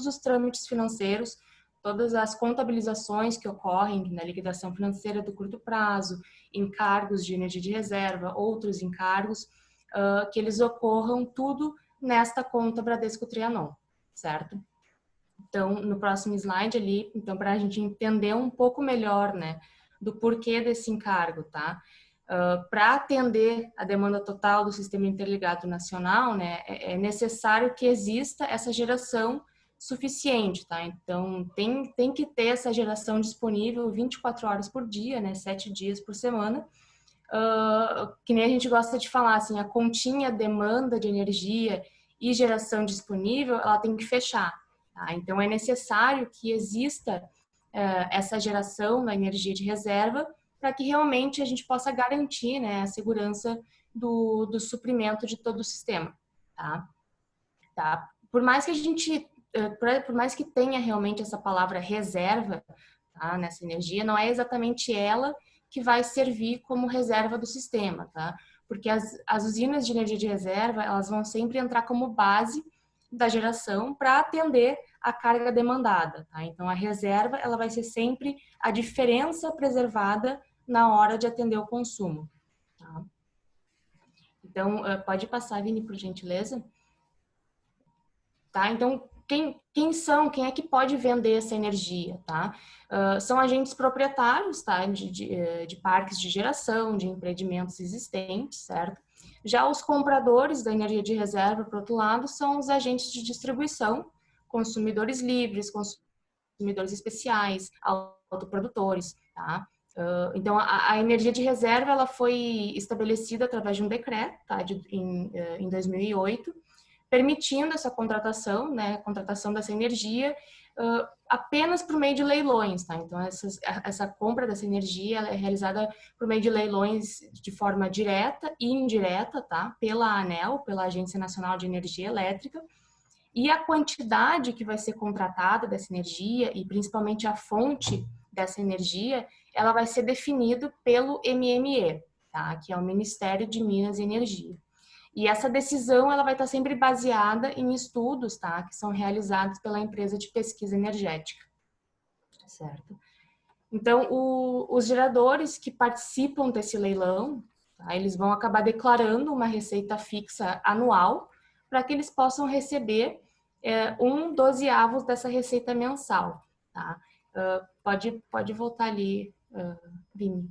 os trâmites financeiros, todas as contabilizações que ocorrem na liquidação financeira do curto prazo, encargos de energia de reserva, outros encargos, que eles ocorram tudo nesta conta Bradesco Trianon, certo? Então, no próximo slide ali, então, para a gente entender um pouco melhor, né, do porquê desse encargo, tá? Para atender a demanda total do Sistema Interligado Nacional, né, é necessário que exista essa geração suficiente, tá? Então, tem que ter essa geração disponível 24 horas por dia, né, 7 dias por semana, que nem a gente gosta de falar, assim, a continha demanda de energia e geração disponível, ela tem que fechar, tá? Então, é necessário que exista essa geração da energia de reserva para que realmente a gente possa garantir, né, a segurança do suprimento de todo o sistema, tá? Tá? Por mais que a gente, por mais que tenha realmente essa palavra reserva, tá, nessa energia, não é exatamente ela que vai servir como reserva do sistema, tá? Porque as usinas de energia de reserva, elas vão sempre entrar como base da geração para atender a carga demandada, tá? Então, a reserva, ela vai ser sempre a diferença preservada na hora de atender o consumo, tá? Então, pode passar, Vini, por gentileza. Tá? Então, quem é que pode vender essa energia, tá? São agentes proprietários, tá? De parques de geração, de empreendimentos existentes, certo? Já os compradores da energia de reserva, por outro lado, são os agentes de distribuição, consumidores livres, consumidores especiais, autoprodutores, tá? Então, a energia de reserva, ela foi estabelecida através de um decreto, tá? Em 2008, permitindo essa contratação, né, a contratação dessa energia apenas por meio de leilões, tá? Então, essa compra dessa energia ela é realizada por meio de leilões de forma direta e indireta, tá? Pela ANEEL, pela Agência Nacional de Energia Elétrica, e a quantidade que vai ser contratada dessa energia e principalmente a fonte dessa energia, ela vai ser definida pelo MME, tá? Que é o Ministério de Minas e Energia. E essa decisão ela vai estar sempre baseada em estudos, tá? Que são realizados pela empresa de pesquisa energética, certo? Então, os geradores que participam desse leilão, tá? Eles vão acabar declarando uma receita fixa anual para que eles possam receber 1/12 dessa receita mensal, tá? Pode voltar ali, Vini.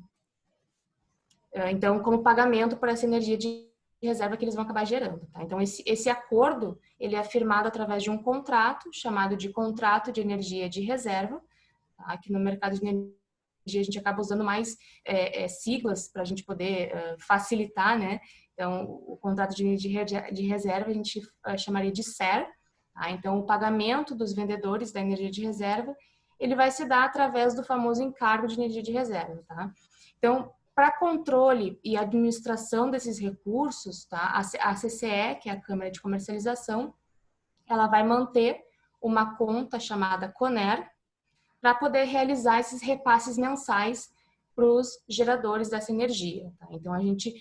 Então, como pagamento por essa energia de reserva que eles vão acabar gerando, tá? Então, esse acordo, ele é firmado através de um contrato, chamado de contrato de energia de reserva, tá? Aqui no mercado de energia a gente acaba usando mais siglas para a gente poder facilitar, né? Então, o contrato de energia de reserva a gente chamaria de SER, tá? Então, o pagamento dos vendedores da energia de reserva, ele vai se dar através do famoso encargo de energia de reserva, tá? Então, para controle e administração desses recursos, tá? A CCE, que é a Câmara de Comercialização, ela vai manter uma conta chamada CONER para poder realizar esses repasses mensais para os geradores dessa energia, tá? Então, a gente,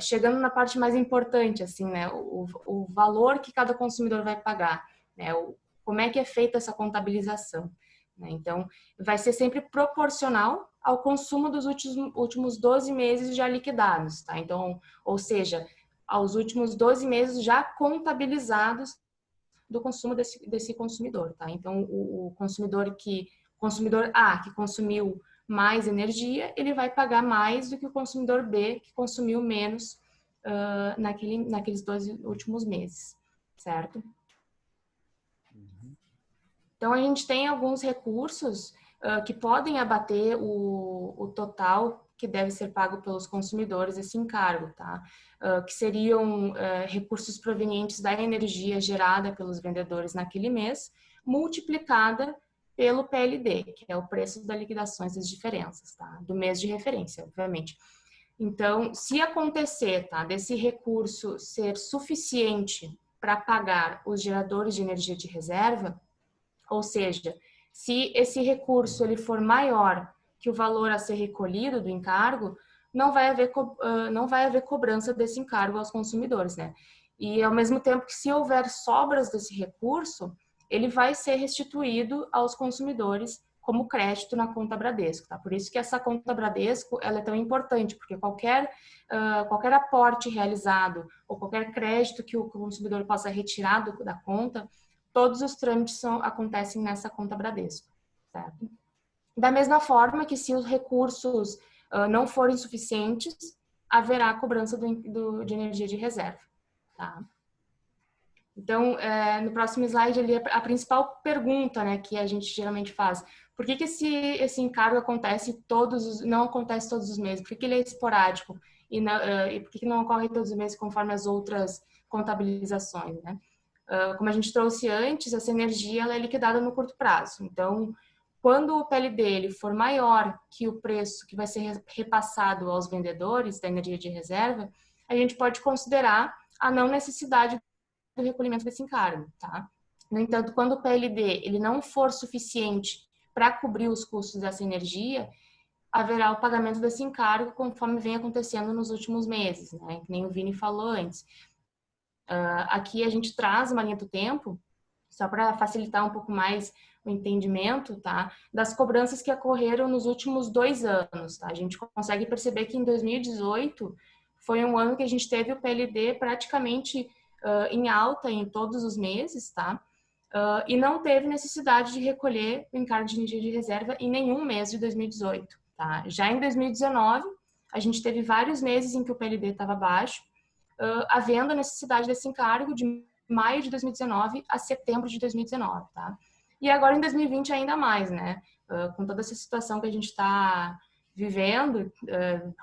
chegando na parte mais importante, assim, né? O valor que cada consumidor vai pagar, né? Como é que é feita essa contabilização, né? Então, vai ser sempre proporcional ao consumo dos últimos 12 meses já liquidados, tá? Então, ou seja, aos últimos 12 meses já contabilizados do consumo desse consumidor, tá? Então, o consumidor A, que consumiu mais energia, ele vai pagar mais do que o consumidor B, que consumiu menos naqueles 12 últimos meses, certo? Então, a gente tem alguns recursos que podem abater o total que deve ser pago pelos consumidores esse encargo, tá? Que seriam recursos provenientes da energia gerada pelos vendedores naquele mês, multiplicada pelo PLD, que é o preço das liquidações das diferenças, tá? Do mês de referência, obviamente. Então, se acontecer, tá, desse recurso ser suficiente para pagar os geradores de energia de reserva, ou seja, se esse recurso ele for maior que o valor a ser recolhido do encargo, não vai haver cobrança desse encargo aos consumidores, né? E ao mesmo tempo que se houver sobras desse recurso, ele vai ser restituído aos consumidores como crédito na conta Bradesco, tá? Por isso que essa conta Bradesco ela é tão importante, porque qualquer aporte realizado ou qualquer crédito que o consumidor possa retirar da conta, todos os trâmites acontecem nessa conta Bradesco, certo? Da mesma forma que se os recursos não forem suficientes, haverá cobrança de energia de reserva, tá? Então, no próximo slide ali, a principal pergunta, né, que a gente geralmente faz, por que esse encargo não acontece todos os meses? Por que ele é esporádico? E por que não ocorre todos os meses conforme as outras contabilizações, né? Como a gente trouxe antes, essa energia ela é liquidada no curto prazo. Então, quando o PLD ele for maior que o preço que vai ser repassado aos vendedores da energia de reserva, a gente pode considerar a não necessidade do recolhimento desse encargo, tá? No entanto, quando o PLD ele não for suficiente para cobrir os custos dessa energia, haverá o pagamento desse encargo conforme vem acontecendo nos últimos meses, né? Que nem o Vini falou antes. Aqui a gente traz uma linha do tempo, só para facilitar um pouco mais o entendimento, tá? Das cobranças que ocorreram nos últimos 2 anos, tá? A gente consegue perceber que em 2018 foi um ano que a gente teve o PLD praticamente em alta em todos os meses, tá? E não teve necessidade de recolher o encargo de energia de reserva em nenhum mês de 2018, tá? Já em 2019, a gente teve vários meses em que o PLD estava baixo, havendo a necessidade desse encargo de maio de 2019 a setembro de 2019, tá? E agora em 2020 ainda mais, né? Com toda essa situação que a gente está vivendo,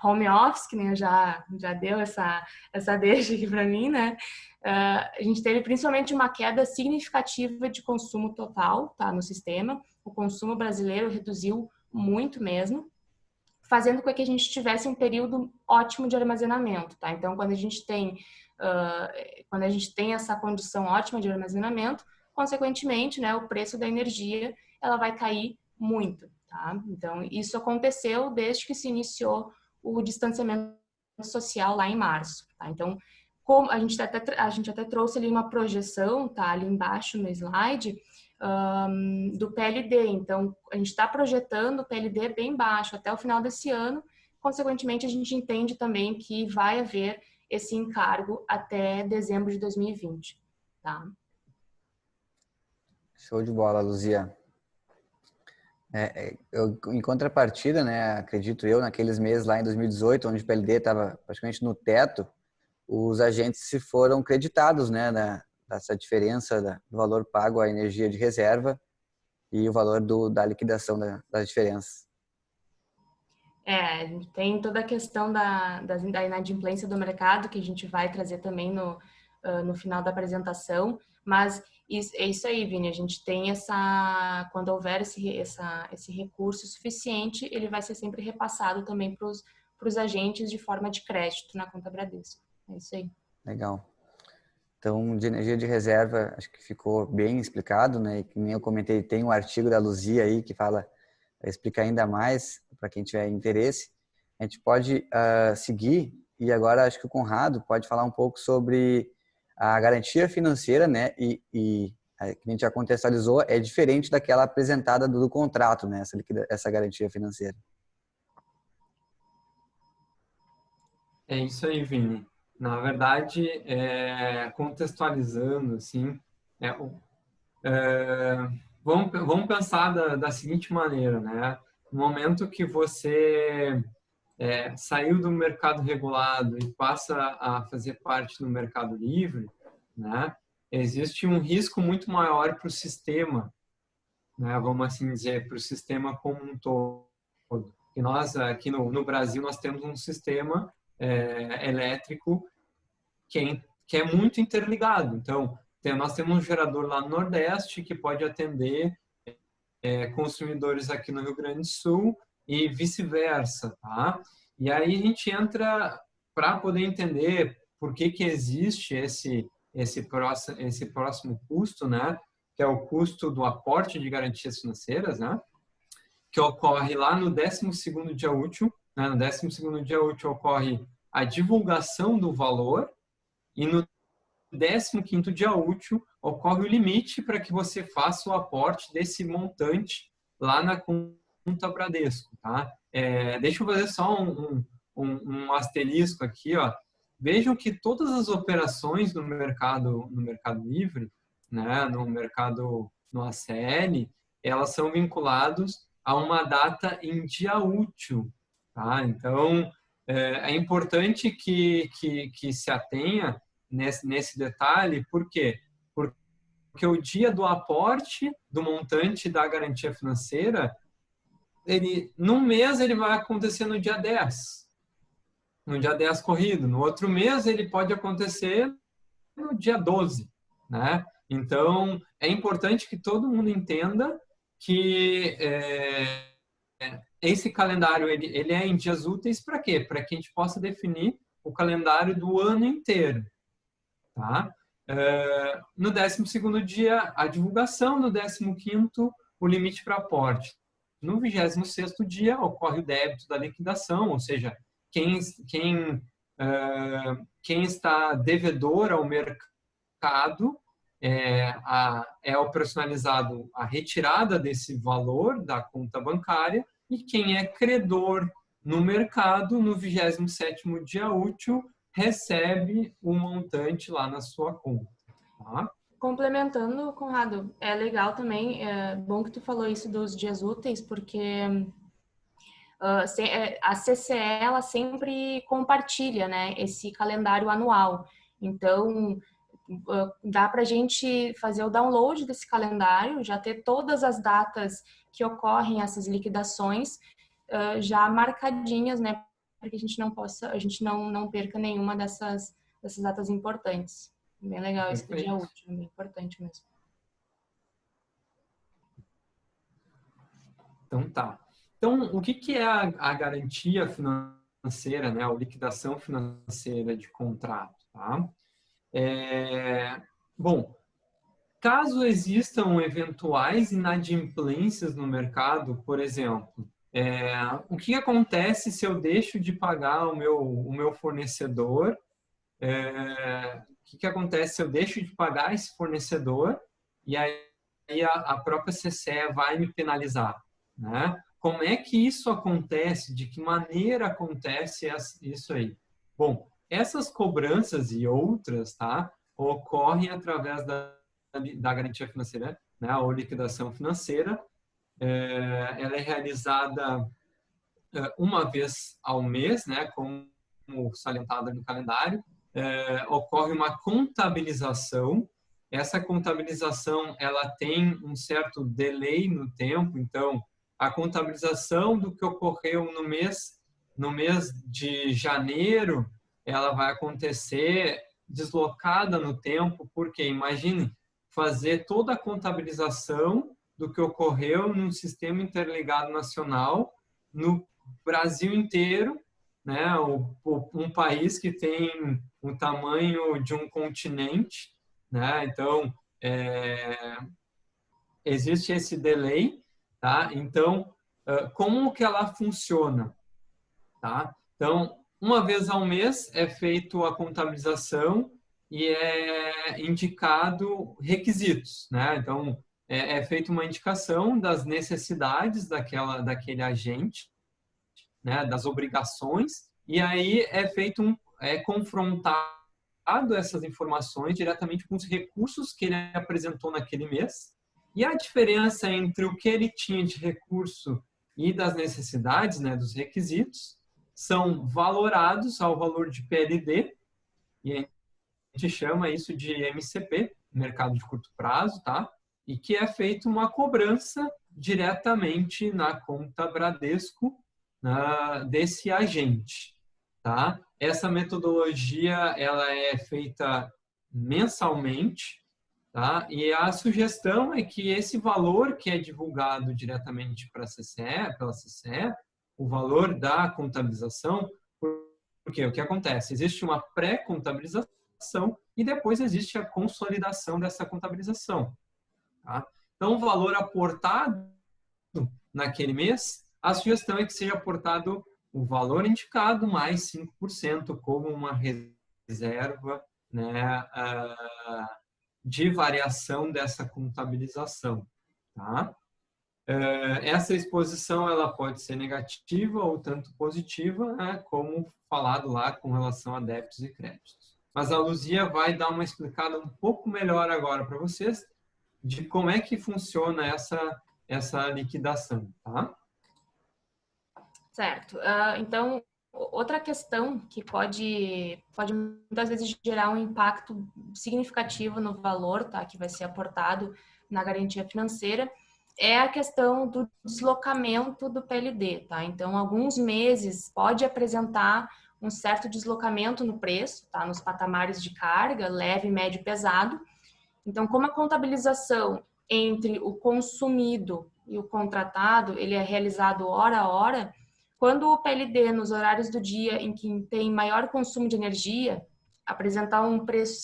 home office, que nem eu já deu essa deixa aqui para mim, né? A gente teve principalmente uma queda significativa de consumo total, tá, no sistema. O consumo brasileiro reduziu muito mesmo, fazendo com que a gente tivesse um período ótimo de armazenamento, tá? Então, quando a gente tem essa condição ótima de armazenamento, consequentemente, né, o preço da energia ela vai cair muito, tá? Então, isso aconteceu desde que se iniciou o distanciamento social lá em março, tá? Então, como a gente até trouxe ali uma projeção, tá, ali embaixo no slide, do PLD. Então, a gente está projetando o PLD bem baixo até o final desse ano. Consequentemente, a gente entende também que vai haver esse encargo até dezembro de 2020, tá? Show de bola, Luzia. Em contrapartida, né, acredito eu, naqueles meses lá em 2018, onde o PLD estava praticamente no teto, os agentes se foram creditados, né, dessa diferença do valor pago à energia de reserva e o valor da liquidação das diferenças. Tem toda a questão da inadimplência do mercado, que a gente vai trazer também no final da apresentação, mas é isso aí, Vini, a gente tem quando houver esse recurso suficiente, ele vai ser sempre repassado também para os agentes de forma de crédito na conta Bradesco. É isso aí. Legal. Então, de energia de reserva, acho que ficou bem explicado, né? E que nem eu comentei, tem um artigo da Luzia aí que vai explicar ainda mais para quem tiver interesse. A gente pode seguir, e agora acho que o Conrado pode falar um pouco sobre a garantia financeira, né? E que a gente já contextualizou, é diferente daquela apresentada do contrato, né? Essa garantia financeira. É isso aí, Vini. Na verdade, contextualizando, assim, vamos pensar da seguinte maneira, né? No momento que você saiu do mercado regulado e passa a fazer parte do mercado livre, né? Existe um risco muito maior para o sistema, né? Vamos assim dizer, para o sistema como um todo. E nós, aqui no Brasil, nós temos um sistema elétrico que é muito interligado. Então, nós temos um gerador lá no Nordeste que pode atender consumidores aqui no Rio Grande do Sul e vice-versa, tá? E aí a gente entra para poder entender por que existe esse próximo custo, né? Que é o custo do aporte de garantias financeiras, né? Que ocorre lá no 12º dia útil, né? No 12º dia útil ocorre a divulgação do valor e no 15º dia útil ocorre o limite para que você faça o aporte desse montante lá na conta Bradesco, tá? Deixa eu fazer só um asterisco aqui, ó. Vejam que todas as operações no mercado livre, né, no ACL, elas são vinculadas a uma data em dia útil, tá? Então, é importante que se atenha nesse detalhe, por quê? Porque o dia do aporte do montante da garantia financeira, num mês ele vai acontecer no dia 10, no dia 10 corrido, no outro mês ele pode acontecer no dia 12, né? Então, é importante que todo mundo entenda que esse calendário ele é em dias úteis para quê? Para que a gente possa definir o calendário do ano inteiro. Tá? No 12º dia, a divulgação. No 15º, o limite para aporte. No 26º dia, ocorre o débito da liquidação, ou seja, quem está devedor ao mercado é operacionalizado a retirada desse valor da conta bancária, e quem é credor no mercado, no 27º dia útil, recebe o montante lá na sua conta. Tá? Complementando, Conrado, é legal também, é bom que tu falou isso dos dias úteis, porque a CCE ela sempre compartilha, né, esse calendário anual. Então, dá para a gente fazer o download desse calendário, já ter todas as datas que ocorrem essas liquidações, já marcadinhas, né, para que a gente não perca nenhuma dessas datas importantes. Bem legal esse do dia útil, bem importante mesmo. Então tá. Então, o que é a garantia financeira, né, a liquidação financeira de contrato, tá? Bom, caso existam eventuais inadimplências no mercado, por exemplo, o que acontece se eu deixo de pagar o meu fornecedor? O que acontece se eu deixo de pagar esse fornecedor e aí a própria CCE vai me penalizar, né? Como é que isso acontece? De que maneira acontece isso aí? Bom, essas cobranças e outras, tá, ocorrem através da garantia financeira, né, ou liquidação financeira. Ela é realizada uma vez ao mês, né, como salientado no calendário. Ocorre uma contabilização. Essa contabilização ela tem um certo delay no tempo, então a contabilização do que ocorreu no mês de janeiro, ela vai acontecer deslocada no tempo, porque imagine fazer toda a contabilização do que ocorreu num sistema interligado nacional no Brasil inteiro, né? Um país que tem o tamanho de um continente, né? Então, existe esse delay, tá? Então, como que ela funciona, tá? Então, uma vez ao mês é feito a contabilização e é indicado requisitos, né? Então, é feita uma indicação das necessidades daquele agente, né? Das obrigações, e aí é confrontado essas informações diretamente com os recursos que ele apresentou naquele mês, e a diferença entre o que ele tinha de recurso e das necessidades, né, dos requisitos, são valorados ao valor de PLD, e a gente chama isso de MCP, mercado de curto prazo, tá? E que é feita uma cobrança diretamente na conta Bradesco desse agente, tá? Essa metodologia ela é feita mensalmente, tá? E a sugestão é que esse valor que é divulgado diretamente para a CCE, pela CCE, o valor da contabilização, porque o que acontece? Existe uma pré-contabilização e depois existe a consolidação dessa contabilização, tá? Então, o valor aportado naquele mês, a sugestão é que seja aportado o valor indicado mais 5% como uma reserva, né, de variação dessa contabilização, tá? Essa exposição ela pode ser negativa ou tanto positiva, né, como falado lá com relação a débitos e créditos. Mas a Luzia vai dar uma explicada um pouco melhor agora para vocês de como é que funciona essa liquidação, tá? Certo. Então, outra questão que pode muitas vezes gerar um impacto significativo no valor, tá, que vai ser aportado na garantia financeira, é a questão do deslocamento do PLD, tá? Então, alguns meses pode apresentar um certo deslocamento no preço, tá? Nos patamares de carga, leve, médio e pesado. Então, como a contabilização entre o consumido e o contratado, ele é realizado hora a hora, quando o PLD, nos horários do dia em que tem maior consumo de energia, apresentar um preço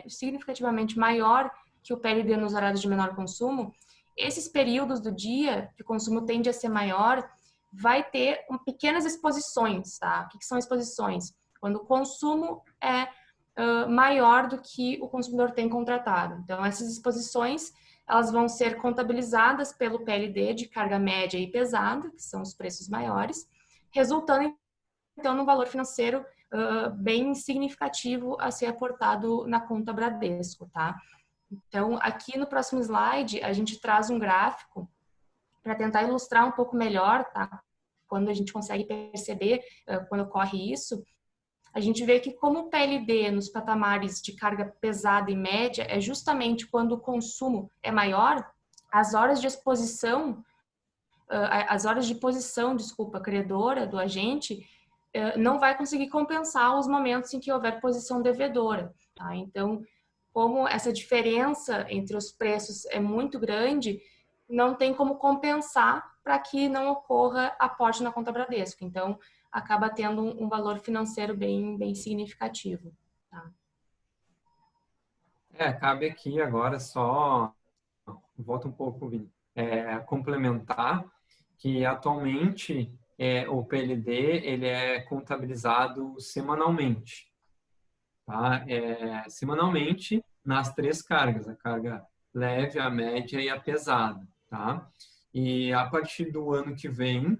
significativamente maior que o PLD nos horários de menor consumo, esses períodos do dia que o consumo tende a ser maior, vai ter pequenas exposições, tá? O que são exposições? Quando o consumo é maior do que o consumidor tem contratado. Então, essas exposições, elas vão ser contabilizadas pelo PLD de carga média e pesada, que são os preços maiores, resultando, então, num valor financeiro bem significativo a ser aportado na conta Bradesco, tá? Então, aqui no próximo slide, a gente traz um gráfico para tentar ilustrar um pouco melhor, tá? Quando a gente consegue perceber quando ocorre isso, a gente vê que como o PLD nos patamares de carga pesada e média é justamente quando o consumo é maior, as horas de exposição as horas de posição, desculpa, credora do agente, não vai conseguir compensar os momentos em que houver posição devedora, tá? Então, como essa diferença entre os preços é muito grande, não tem como compensar para que não ocorra aporte na conta Bradesco. Então, acaba tendo um valor financeiro bem significativo, tá? Cabe aqui agora só, volta um pouco, Vini, complementar que atualmente o PLD ele é contabilizado semanalmente, tá? Semanalmente nas 3 cargas, a carga leve, a média e a pesada, tá? E a partir do ano que vem,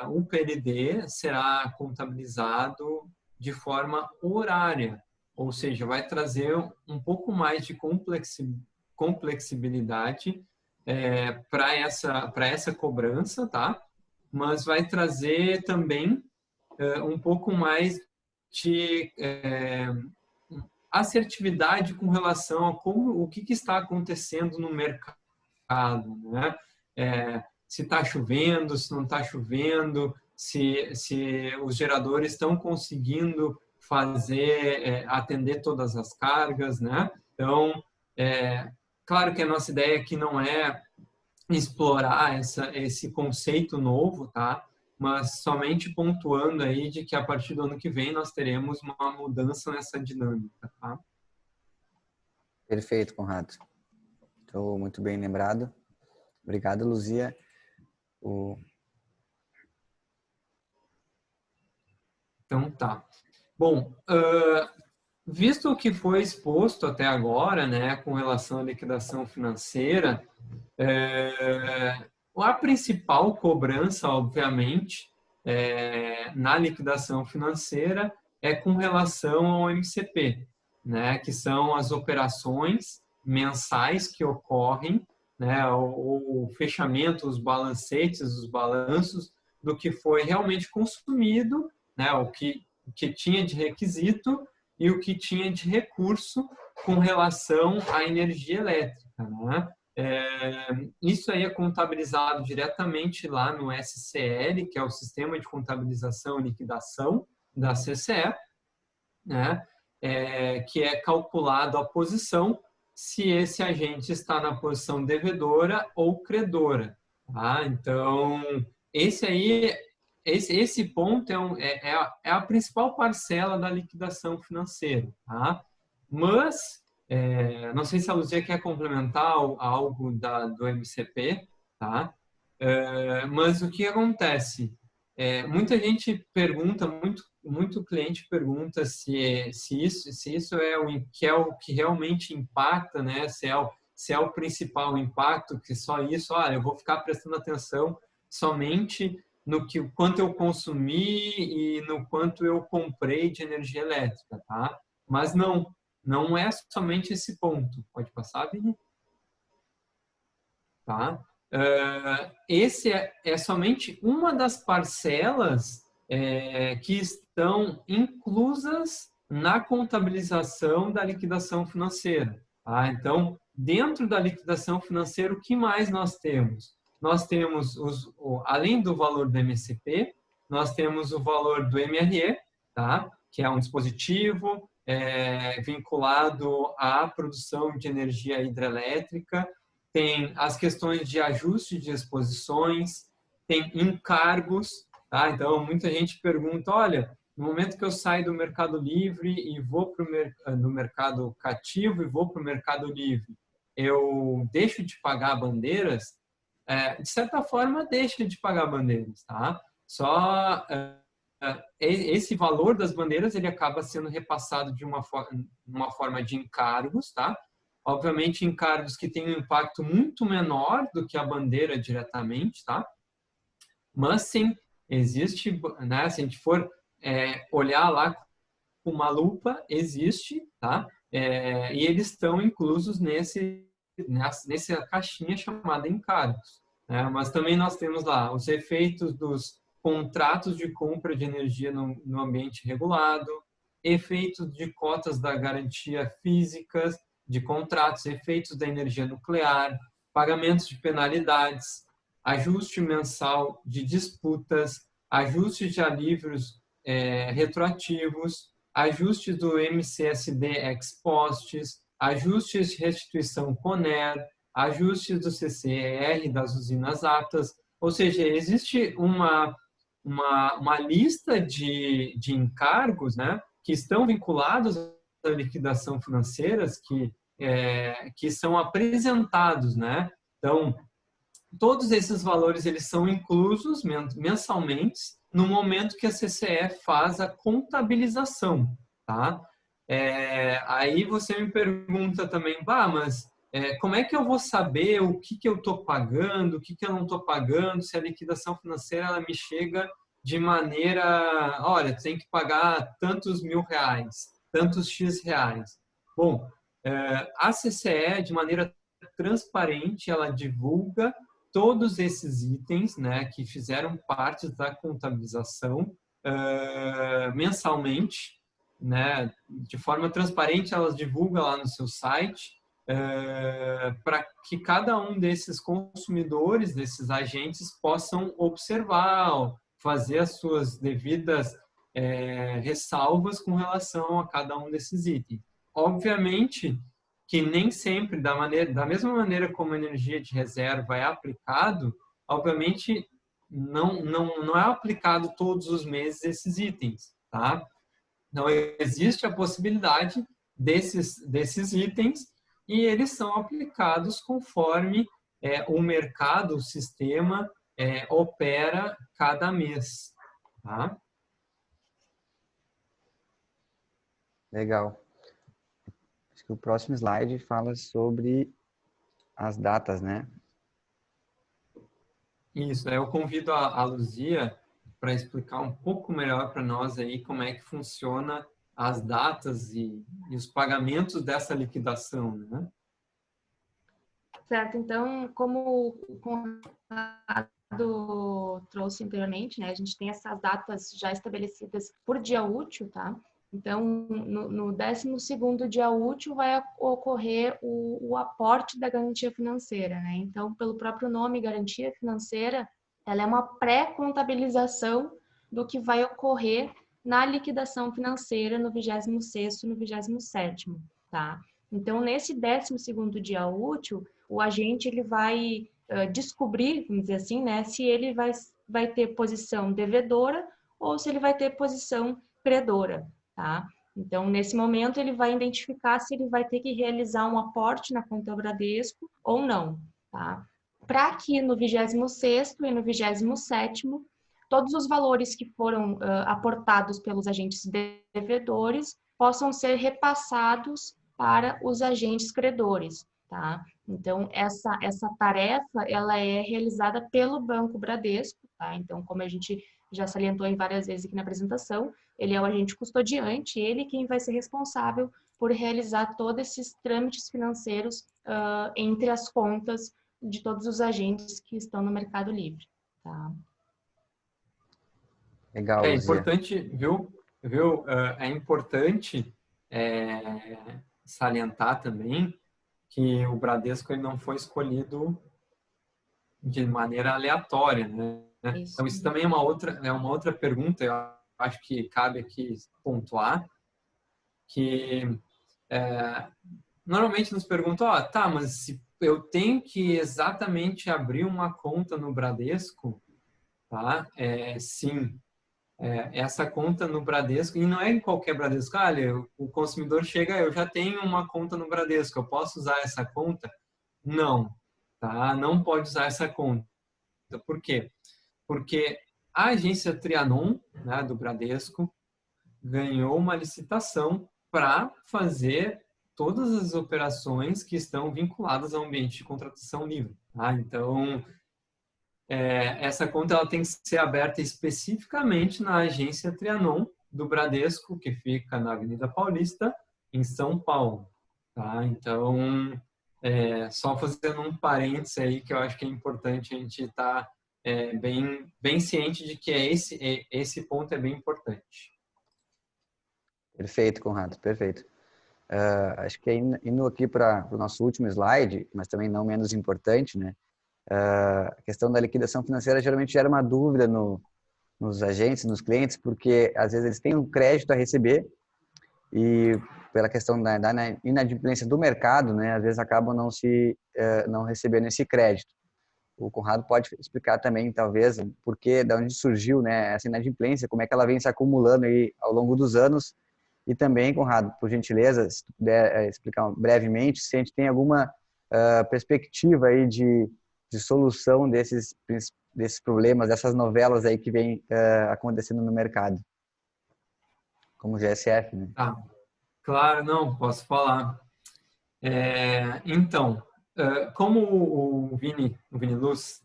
o PLD será contabilizado de forma horária, ou seja, vai trazer um pouco mais de complexibilidade para essa cobrança, tá? Mas vai trazer também um pouco mais de assertividade com relação a o que está acontecendo no mercado, né? Se está chovendo, se não está chovendo, se os geradores estão conseguindo atender todas as cargas, né? Então, claro que a nossa ideia aqui não é explorar esse conceito novo, tá? Mas somente pontuando aí de que a partir do ano que vem nós teremos uma mudança nessa dinâmica, tá? Perfeito, Conrado. Estou muito bem lembrado. Obrigado, Luzia. Então tá. Bom, visto o que foi exposto até agora, né, com relação à liquidação financeira, a principal cobrança, obviamente, na liquidação financeira é com relação ao MCP, né, que são as operações mensais que ocorrem, né, o fechamento, os balancetes, os balanços do que foi realmente consumido, né, o que tinha de requisito e o que tinha de recurso com relação à energia elétrica, né? Isso aí é contabilizado diretamente lá no SCL, que é o Sistema de Contabilização e Liquidação da CCE, né? Que é calculado a posição se esse agente está na posição devedora ou credora. Tá? Então, esse ponto é a principal parcela da liquidação financeira. Tá? Mas, não sei se a Luzia quer complementar algo do MCP, tá? Mas o que acontece? Muita gente pergunta, muito cliente pergunta se isso é o que realmente impacta, né? Se é o principal impacto, que só isso, eu vou ficar prestando atenção somente no quanto eu consumi e no quanto eu comprei de energia elétrica, tá? Mas não é somente esse ponto. Pode passar, Vini? Tá? Esse é somente uma das parcelas que estão inclusas na contabilização da liquidação financeira. Tá? Então, dentro da liquidação financeira, o que mais nós temos? Nós temos, além do valor do MCP, nós temos o valor do MRE, tá? Que é um dispositivo vinculado à produção de energia hidrelétrica. Tem as questões de ajuste de exposições, tem encargos, tá? Então, muita gente pergunta, olha, no momento que eu saio do Mercado Livre e vou do mercado cativo e vou para o Mercado Livre, eu deixo de pagar bandeiras? De certa forma, deixa de pagar bandeiras, tá? Só esse valor das bandeiras ele acaba sendo repassado de uma forma de encargos, tá? Obviamente, encargos que têm um impacto muito menor do que a bandeira diretamente, tá? Mas sim, existe, né? Se a gente for olhar lá com uma lupa, existe, tá? E eles estão inclusos nessa caixinha chamada encargos. Né? Mas também nós temos lá os efeitos dos contratos de compra de energia no ambiente regulado, efeitos de cotas da garantia físicas, de contratos, efeitos da energia nuclear, pagamentos de penalidades, ajuste mensal de disputas, ajuste de alívios retroativos, ajustes do MCSD ex postes, ajustes de restituição CONER, ajustes do CCER das usinas aptas, ou seja, existe uma lista de encargos, né, que estão vinculados à liquidação financeiras que são apresentados, né? Então, todos esses valores eles são inclusos mensalmente no momento que a CCE faz a contabilização, tá? Aí você me pergunta também, mas como é que eu vou saber o que eu estou pagando, o que eu não estou pagando, se a liquidação financeira ela me chega de maneira, olha, tem que pagar tantos R$ 1.000, tantos X reais. Bom, a CCE, de maneira transparente, ela divulga todos esses itens, né, que fizeram parte da contabilização mensalmente, né, de forma transparente, elas divulgam lá no seu site, para que cada um desses consumidores, desses agentes, possam observar, fazer as suas devidas ressalvas com relação a cada um desses itens. Obviamente que nem sempre, da mesma maneira como a energia de reserva é aplicado, obviamente não é aplicado todos os meses esses itens, tá? Então, existe a possibilidade desses itens e eles são aplicados conforme o mercado, o sistema opera cada mês, tá? Legal. Acho que o próximo slide fala sobre as datas, né? Isso, eu convido a Luzia para explicar um pouco melhor para nós aí como é que funciona as datas e os pagamentos dessa liquidação, né? Certo, então, como o Conrado trouxe anteriormente, né, a gente tem essas datas já estabelecidas por dia útil, tá? Então, no 12º dia útil vai ocorrer o aporte da garantia financeira, né? Então, pelo próprio nome, garantia financeira, ela é uma pré-contabilização do que vai ocorrer na liquidação financeira no 26º e no 27º, tá? Então, nesse 12º dia útil, o agente ele vai descobrir, vamos dizer assim, né, se ele vai ter posição devedora ou se ele vai ter posição credora, tá? Então, nesse momento, ele vai identificar se ele vai ter que realizar um aporte na conta Bradesco ou não, tá? Para que no 26º e no 27º, todos os valores que foram aportados pelos agentes devedores possam ser repassados para os agentes credores, tá? Então, essa tarefa, ela é realizada pelo Banco Bradesco, tá? Então, como a gente já salientou em várias vezes aqui na apresentação, ele é o agente custodiante, ele quem vai ser responsável por realizar todos esses trâmites financeiros entre as contas de todos os agentes que estão no Mercado Livre, tá? Legal, É Luzia. importante, viu? É importante salientar também que o Bradesco ele não foi escolhido de maneira aleatória, né? Isso. Então, isso também é uma outra pergunta, eu acho que cabe aqui pontuar, que normalmente nos perguntam, tá, mas se eu tenho que exatamente abrir uma conta no Bradesco, tá? Sim, essa conta no Bradesco, e não é em qualquer Bradesco, olha, o consumidor chega, eu já tenho uma conta no Bradesco, eu posso usar essa conta? Não, tá? Não pode usar essa conta. Por quê? Porque a agência Trianon, né, do Bradesco, ganhou uma licitação para fazer todas as operações que estão vinculadas ao ambiente de contratação livre. Tá? Então, essa conta ela tem que ser aberta especificamente na agência Trianon do Bradesco, que fica na Avenida Paulista, em São Paulo. Tá? Então, só fazendo um parênteses aí, que eu acho que é importante a gente estar bem ciente de que esse ponto é bem importante. Perfeito, Conrado, perfeito. Acho que indo aqui para o nosso último slide, mas também não menos importante, né? a questão da liquidação financeira geralmente gera uma dúvida nos agentes, nos clientes, porque às vezes eles têm um crédito a receber e pela questão da inadimplência do mercado, né, às vezes acabam não recebendo esse crédito. O Conrado pode explicar também, talvez, por que, de onde surgiu, né, essa inadimplência, como é que ela vem se acumulando aí ao longo dos anos. E também, Conrado, por gentileza, se tu puder explicar brevemente, se a gente tem alguma perspectiva aí de solução desses problemas, dessas novelas aí que vem acontecendo no mercado, como o GSF, né? Ah, claro, não, posso falar. Então, como o Vini Luz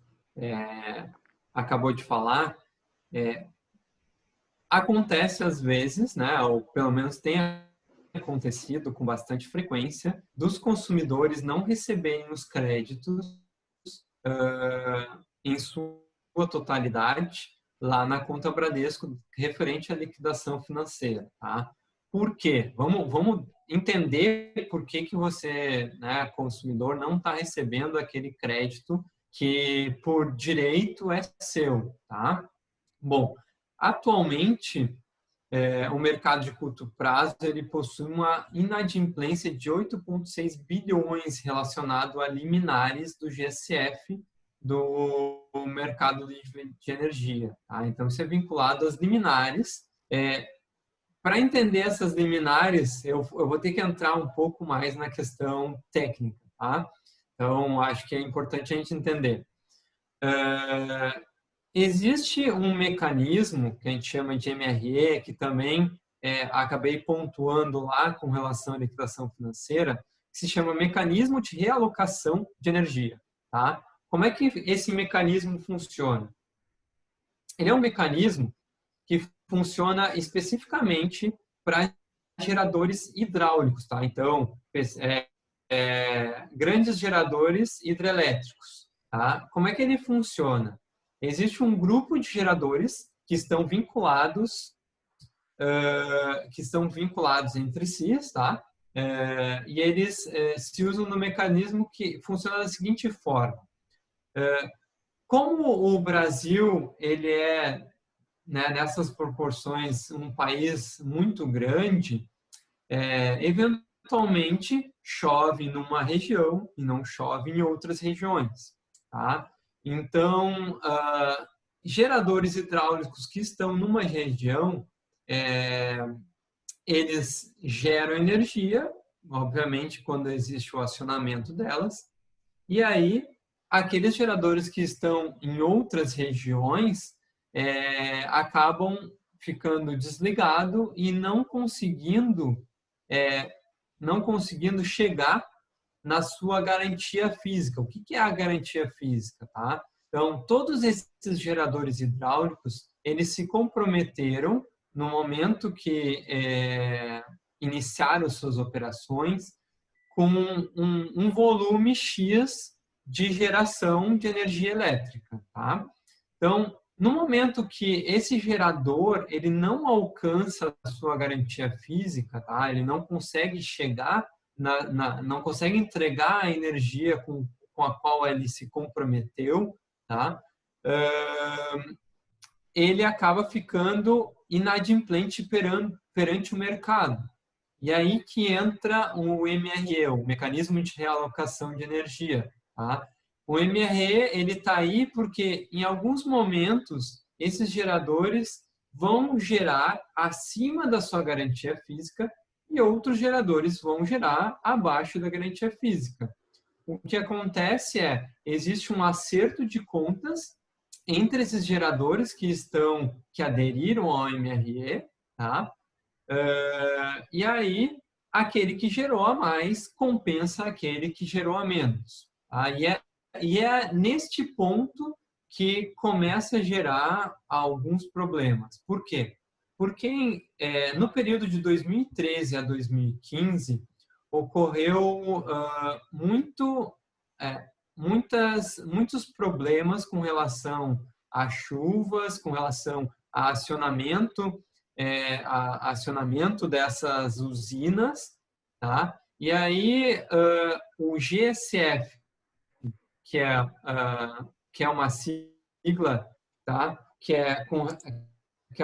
acabou de falar, acontece às vezes, né, ou pelo menos tem acontecido com bastante frequência, dos consumidores não receberem os créditos em sua totalidade lá na conta Bradesco referente à liquidação financeira, tá? Por quê? Vamos entender por que você, né, consumidor, não está recebendo aquele crédito que por direito é seu, tá? Bom, atualmente o mercado de curto prazo ele possui uma inadimplência de 8,6 bilhões relacionado a liminares do GSF do mercado de energia. Tá? Então, isso é vinculado às liminares. Para entender essas liminares, eu vou ter que entrar um pouco mais na questão técnica. Tá? Então, acho que é importante a gente entender. Existe um mecanismo que a gente chama de MRE, que também acabei pontuando lá com relação à liquidação financeira, que se chama Mecanismo de Realocação de Energia. Tá? Como é que esse mecanismo funciona? Ele é um mecanismo que funciona especificamente para geradores hidráulicos. Tá? Então, grandes geradores hidrelétricos. Tá? Como é que ele funciona? Existe um grupo de geradores que estão vinculados entre si, tá? E eles se usam no mecanismo que funciona da seguinte forma: como o Brasil ele é, né, nessas proporções um país muito grande, eventualmente chove numa região e não chove em outras regiões, tá? Então, geradores hidráulicos que estão numa região, eles geram energia, obviamente, quando existe o acionamento delas, e aí aqueles geradores que estão em outras regiões acabam ficando desligados e não conseguindo chegar na sua garantia física. O que é a garantia física? Tá? Então, todos esses geradores hidráulicos, eles se comprometeram no momento que iniciaram suas operações com um volume X de geração de energia elétrica. Tá? Então, no momento que esse gerador ele não alcança a sua garantia física, tá? Ele não consegue chegar não consegue entregar a energia com a qual ele se comprometeu, tá? Ele acaba ficando inadimplente perante o mercado. E aí que entra o MRE, o Mecanismo de Realocação de Energia. Tá? O MRE está aí porque, em alguns momentos, esses geradores vão gerar acima da sua garantia física e outros geradores vão gerar abaixo da garantia física. O que acontece existe um acerto de contas entre esses geradores que aderiram ao MRE, tá? E aí, aquele que gerou a mais compensa aquele que gerou a menos. Tá? E é neste ponto que começa a gerar alguns problemas. Por quê? Porque no período de 2013 a 2015 ocorreu muitos problemas com relação a chuvas, com relação a acionamento dessas usinas, tá? E aí o GSF, que é uma sigla, tá? Que é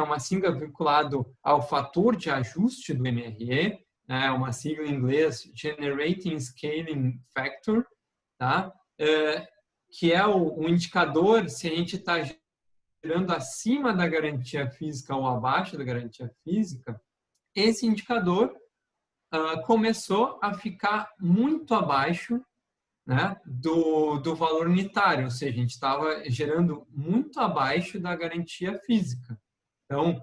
uma sigla vinculado ao fator de ajuste do MRE, né? Uma sigla em inglês, Generating Scaling Factor, tá? Que é o indicador se a gente está gerando acima da garantia física ou abaixo da garantia física. Esse indicador começou a ficar muito abaixo, né, do valor unitário, ou seja, a gente estava gerando muito abaixo da garantia física. Então,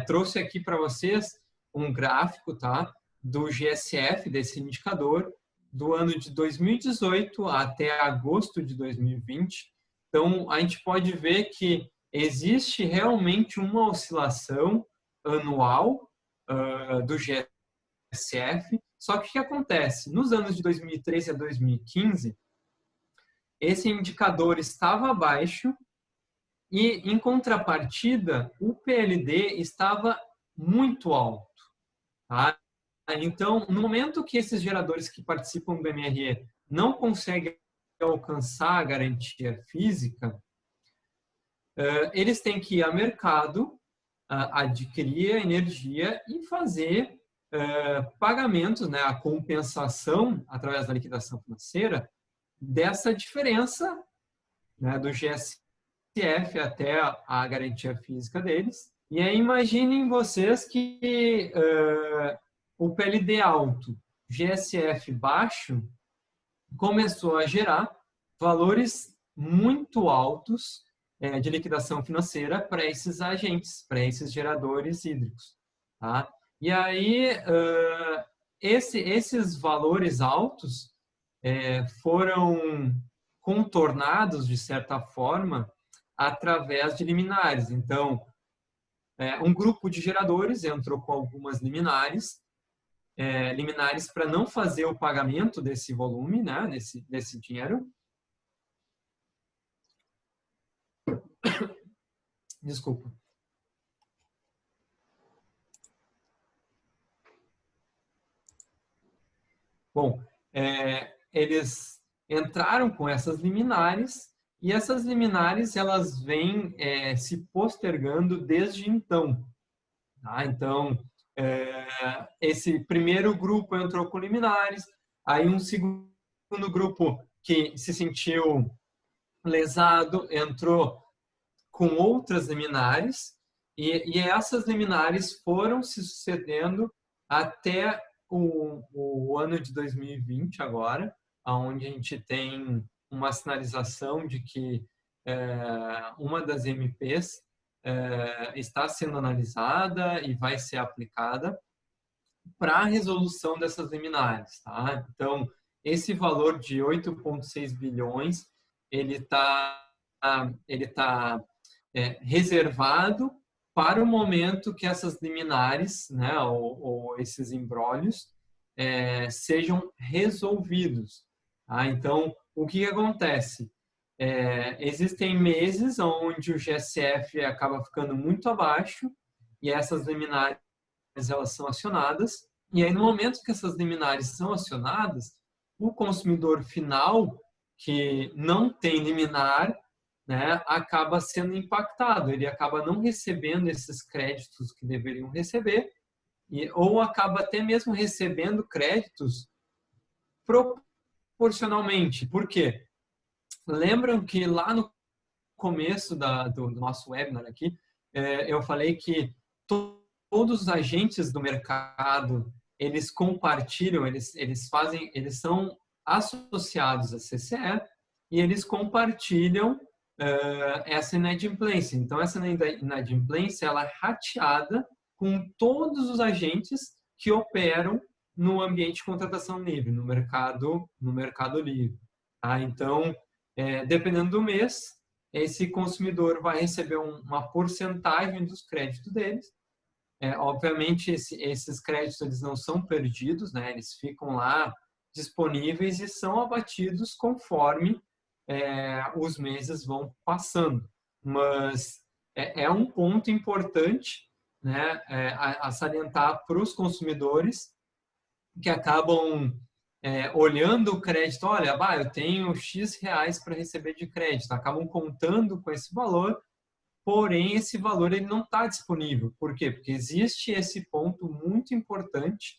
trouxe aqui para vocês um gráfico, tá, do GSF, desse indicador, do ano de 2018 até agosto de 2020. Então, a gente pode ver que existe realmente uma oscilação anual do GSF. Só que o que acontece? Nos anos de 2013 a 2015, esse indicador estava baixo e, em contrapartida, o PLD estava muito alto. Tá? Então, no momento que esses geradores que participam do MRE não conseguem alcançar a garantia física, eles têm que ir ao mercado, adquirir a energia e fazer pagamentos, né, a compensação através da liquidação financeira dessa diferença, né, do GSF até a garantia física deles. E aí imaginem vocês que o PLD alto, GSF baixo, começou a gerar valores muito altos de liquidação financeira para esses agentes, para esses geradores hídricos. Tá? E aí, esses valores altos foram contornados, de certa forma, através de liminares. Então, um grupo de geradores entrou com algumas liminares para não fazer o pagamento desse volume, né, desse dinheiro. Desculpa. Bom, eles entraram com essas liminares e essas liminares elas vêm se postergando desde então. Tá? Então, esse primeiro grupo entrou com liminares, aí um segundo grupo que se sentiu lesado entrou com outras liminares e essas liminares foram se sucedendo até o ano de 2020 agora, onde a gente tem uma sinalização de que uma das MPs está sendo analisada e vai ser aplicada para a resolução dessas liminares. Tá? Então, esse valor de 8,6 bilhões, ele tá reservado para o momento que essas liminares, né, ou esses imbróglios, sejam resolvidos. Tá? Então, o que acontece? Existem meses onde o GSF acaba ficando muito abaixo e essas liminares elas são acionadas. E aí, no momento que essas liminares são acionadas, o consumidor final, que não tem liminar, né, acaba sendo impactado, ele acaba não recebendo esses créditos que deveriam receber, ou acaba até mesmo recebendo créditos proporcionalmente. Por quê? Lembram que lá no começo do nosso webinar aqui, eu falei que todos os agentes do mercado, eles compartilham, eles são associados à CCE e eles compartilham essa inadimplência. Então, essa inadimplência ela é rateada com todos os agentes que operam no ambiente de contratação livre, no mercado livre. Tá? Então, dependendo do mês, esse consumidor vai receber uma porcentagem dos créditos deles. Obviamente, esses créditos eles não são perdidos, né? Eles ficam lá disponíveis e são abatidos conforme os meses vão passando. Mas é um ponto importante, né, a salientar para os consumidores que acabam olhando o crédito, olha, eu tenho X reais para receber de crédito, acabam contando com esse valor, porém esse valor ele não está disponível. Por quê? Porque existe esse ponto muito importante,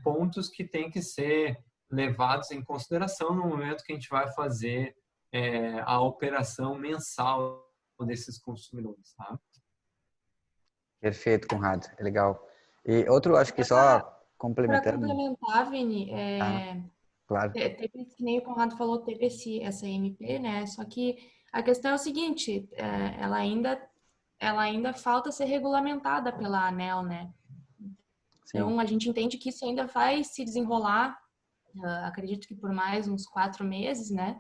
pontos que têm que ser levados em consideração no momento que a gente vai fazer a operação mensal desses consumidores. Tá? Perfeito, Conrado. É legal. E outro, acho que só Para complementando. complementar, Vini, Tá, claro. teve, que nem o Conrado falou, teve essa MP, né? Só que a questão é o seguinte, ela ainda falta ser regulamentada pela ANEEL, né? Sim. Então, a gente entende que isso ainda vai se desenrolar, acredito que por mais uns 4 meses, né?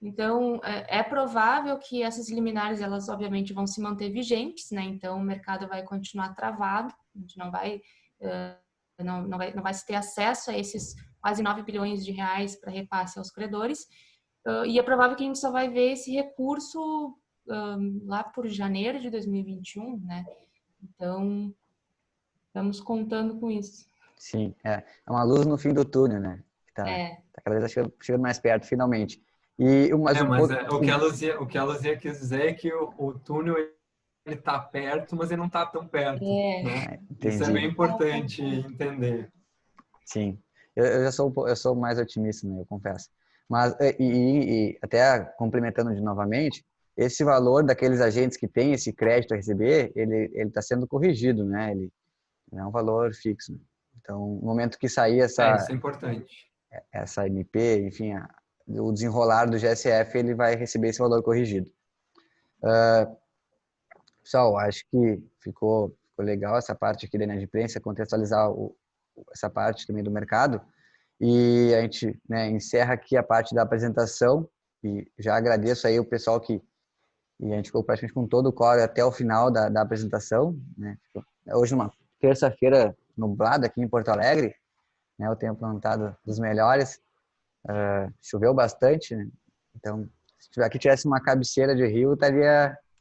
Então, é provável que essas liminares, elas obviamente vão se manter vigentes, né? Então, o mercado vai continuar travado, a gente não vai se ter acesso a esses quase 9 bilhões de reais para repasse aos credores. E é provável que a gente só vai ver esse recurso lá por janeiro de 2021, né? Então, estamos contando com isso. Sim, é uma luz no fim do túnel, né? Que É, tá cada vez chegando mais perto, finalmente. E mas o que a Luzia quis dizer é que o túnel ele está perto, mas ele não está tão perto. é. Né? Isso é bem entendi. importante entender. Sim, eu já sou mais otimista, né? Eu confesso. Mas e até complementando de novamente, esse valor daqueles agentes que têm esse crédito a receber, ele está sendo corrigido, né? Ele não é um valor fixo. Né? Então, no momento que sair Isso é importante. essa MP, enfim, o desenrolar do GSF, ele vai receber esse valor corrigido. Pessoal, acho que ficou legal essa parte aqui da inadimplência, contextualizar essa parte também do mercado. E a gente, né, encerra aqui a parte da apresentação e já agradeço aí o pessoal e a gente ficou praticamente com todo o core até o final da apresentação. Né? Hoje, numa terça-feira nublada aqui em Porto Alegre, né, o tempo não está dos melhores, choveu bastante, né? Então, se aqui tivesse uma cabeceira de rio,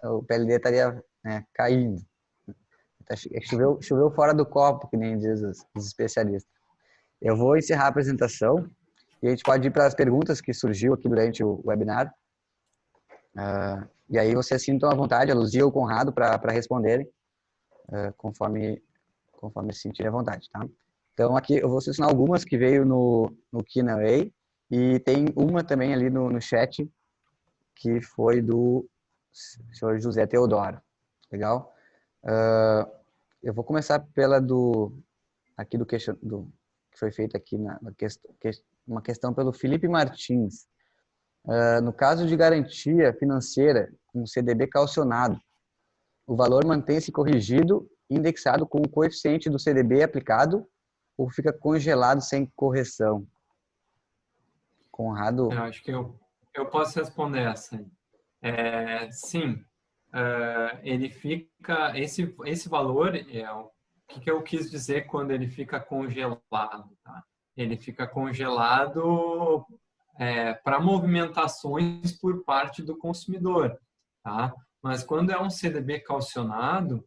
o PLD estaria, né, caindo. Choveu fora do copo, que nem diz os especialistas. Eu vou encerrar a apresentação e a gente pode ir para as perguntas que surgiu aqui durante o webinar. E aí vocês sintam à vontade, a Luzia ou o Conrado, para responderem, conforme se sentirem à vontade, tá? Então aqui eu vou selecionar algumas que veio no Q&A e tem uma também ali no chat que foi do senhor José Teodoro. Legal? Eu vou começar pela aqui do que foi feito aqui uma questão pelo Felipe Martins. No caso de garantia financeira com CDB calcionado, o valor mantém-se corrigido, indexado com o coeficiente do CDB aplicado ou fica congelado sem correção? Conrado? Eu acho que eu posso responder essa. Sim, ele fica, esse valor, o que eu quis dizer quando ele fica congelado? Tá? Ele fica congelado para movimentações por parte do consumidor. Tá? Mas quando é um CDB calcionado,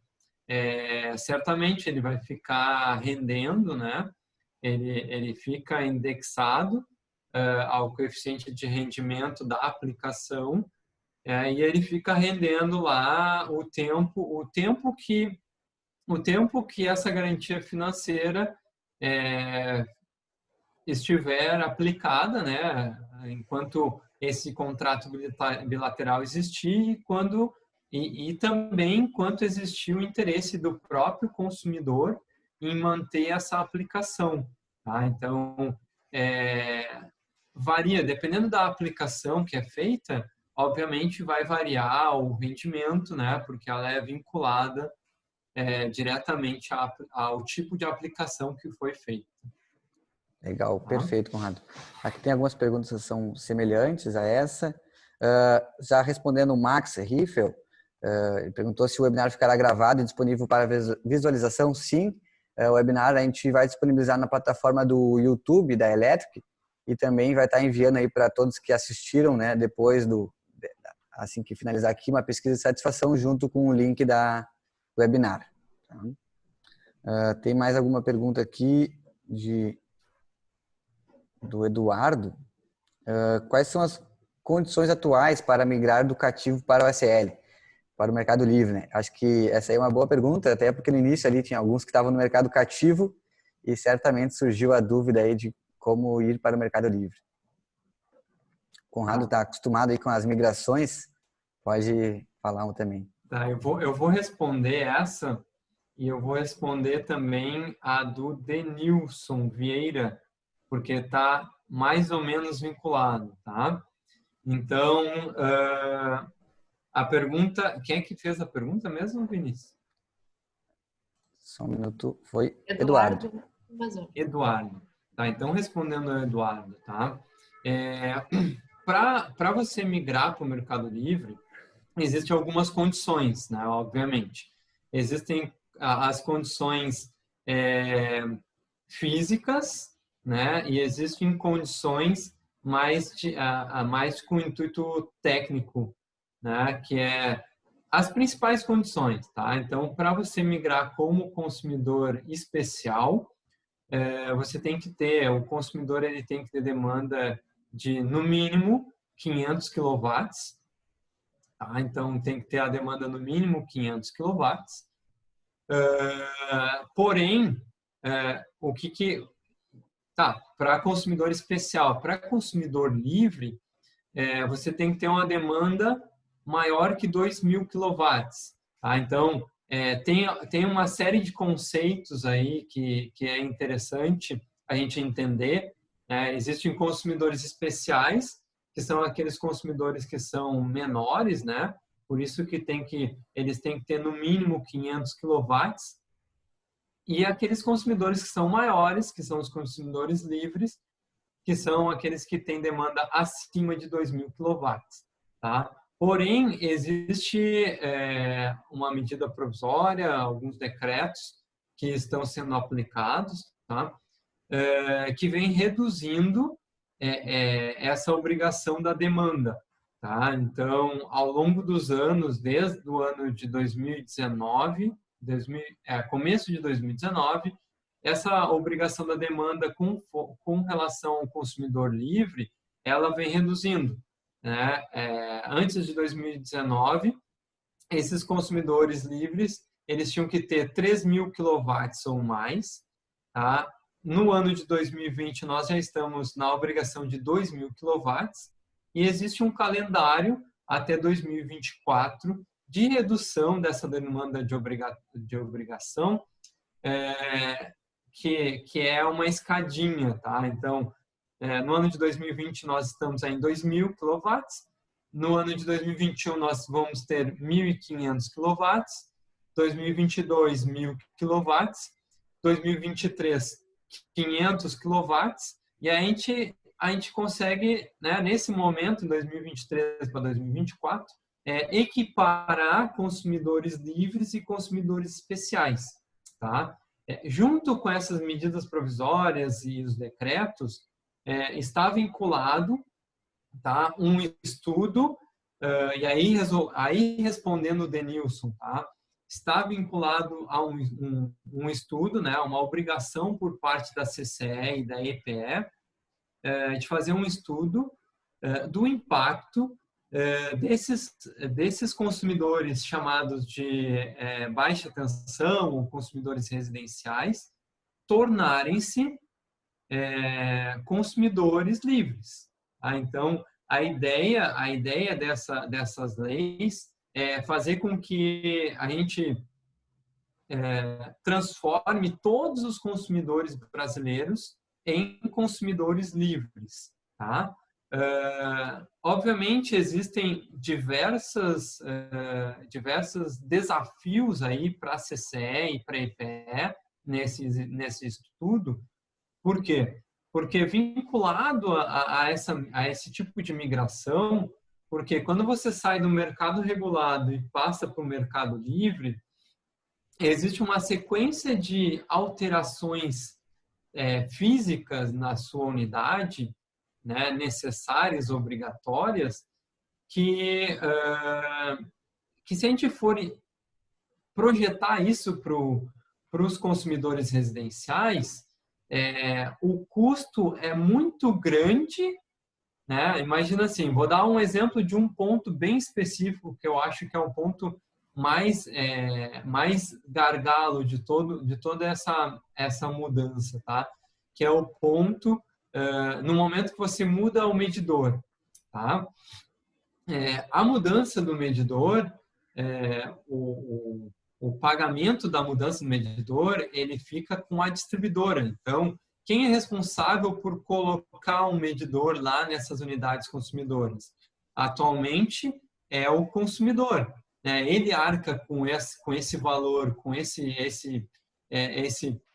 certamente ele vai ficar rendendo, né? Ele fica indexado ao coeficiente de rendimento da aplicação e ele fica rendendo lá o tempo que essa garantia financeira estiver aplicada, né, enquanto esse contrato bilateral existir e também enquanto existir o interesse do próprio consumidor em manter essa aplicação. Tá? Então, varia, dependendo da aplicação que é feita, obviamente vai variar o rendimento, né, porque ela é vinculada diretamente ao tipo de aplicação que foi feita. Legal, Tá? perfeito, Conrado. Aqui tem algumas perguntas que são semelhantes a essa. Já respondendo o Max Riffel, ele perguntou se o webinar ficará gravado e disponível para visualização. Sim, o webinar a gente vai disponibilizar na plataforma do YouTube da Electric e também vai estar enviando aí para todos que assistiram, né, depois assim que finalizar aqui, uma pesquisa de satisfação junto com o link do webinar. Tá? Tem mais alguma pergunta aqui do Eduardo. Quais são as condições atuais para migrar do cativo para o SL, para o Mercado Livre, né? Acho que essa aí é uma boa pergunta, até porque no início ali tinha alguns que estavam no mercado cativo e certamente surgiu a dúvida aí de como ir para o Mercado Livre. Conrado está acostumado aí com as migrações, pode falar um também. Tá, eu vou responder essa e eu vou responder também a do Denilson Vieira, porque está mais ou menos vinculado, tá? Então, a pergunta... Quem é que fez a pergunta mesmo, Vinícius? Só um minuto. Foi Eduardo. Eduardo. Tá, então, respondendo ao Eduardo, tá? Para você migrar para o Mercado Livre, existem algumas condições, né? Obviamente. Existem as condições físicas, né? E existem condições mais com intuito técnico, né? Que é as principais condições, tá? Então, para você migrar como consumidor especial, você tem que ter, o consumidor ele tem que ter demanda de, no mínimo, 500 kW, tá? Então, tem que ter a demanda no mínimo 500 kW. Porém, o que... Tá, para consumidor especial, para consumidor livre, você tem que ter uma demanda maior que 2.000 kW. Tá? Então, tem uma série de conceitos aí que é interessante a gente entender. Existem consumidores especiais, que são aqueles consumidores que são menores, né? Por isso que eles têm que ter no mínimo 500 kW. E aqueles consumidores que são maiores, que são os consumidores livres, que são aqueles que têm demanda acima de 2.000 kW. Tá? Porém, existe uma medida provisória, alguns decretos que estão sendo aplicados, tá? Que vem reduzindo essa obrigação da demanda. Tá? Então, ao longo dos anos, desde o ano de 2019, começo de 2019, essa obrigação da demanda com relação ao consumidor livre, ela vem reduzindo, né? Antes de 2019, esses consumidores livres, eles tinham que ter 3.000 kW ou mais, tá? No ano de 2020, nós já estamos na obrigação de 2.000 kW e existe um calendário até 2024 de redução dessa demanda de obrigação, que é uma escadinha, tá? Então, no ano de 2020 nós estamos em 2.000 kW, no ano de 2021 nós vamos ter 1.500 kW, 2022 1.000 kW, 2023 500 kW, e a gente consegue, né, nesse momento, em 2023 para 2024, equiparar consumidores livres e consumidores especiais, tá? Junto com essas medidas provisórias e os decretos, está vinculado, tá, um estudo, e aí respondendo o Denilson, tá, está vinculado a um estudo, né, uma obrigação por parte da CCE e da EPE, de fazer um estudo do impacto desses consumidores chamados de baixa tensão ou consumidores residenciais tornarem-se consumidores livres. Tá? Então, a ideia dessas leis é fazer com que a gente transforme todos os consumidores brasileiros em consumidores livres. Tá? Obviamente, existem diversos desafios aí para a CCE e para a EPE nesse estudo. Por quê? Porque vinculado a esse tipo de migração, porque quando você sai do mercado regulado e passa para o mercado livre, existe uma sequência de alterações físicas na sua unidade, né, necessárias, obrigatórias, que se a gente for projetar isso para os consumidores residenciais, o custo é muito grande, né? Imagina assim, vou dar um exemplo de um ponto bem específico que eu acho que é o ponto mais gargalo de toda essa mudança, tá? Que é o ponto no momento que você muda o medidor, tá? A mudança do medidor, o pagamento da mudança do medidor, ele fica com a distribuidora. Então, quem é responsável por colocar um medidor lá nessas unidades consumidoras? Atualmente é o consumidor, né? Ele arca com esse valor, com esse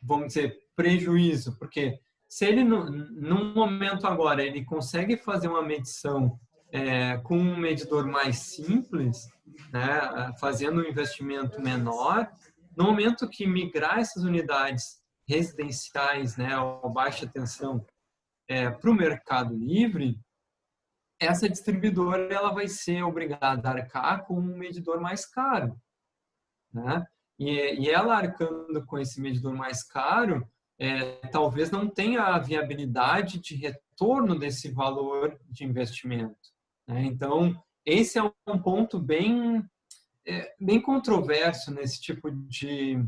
vamos dizer, prejuízo, porque se ele, num momento agora, ele consegue fazer uma medição com um medidor mais simples, né, fazendo um investimento menor, no momento que migrar essas unidades residenciais, né, ou baixa tensão, para o Mercado Livre, essa distribuidora ela vai ser obrigada a arcar com um medidor mais caro, né? E ela arcando com esse medidor mais caro, talvez não tenha a viabilidade de retorno desse valor de investimento, né? Então, esse é um ponto bem controverso nesse tipo de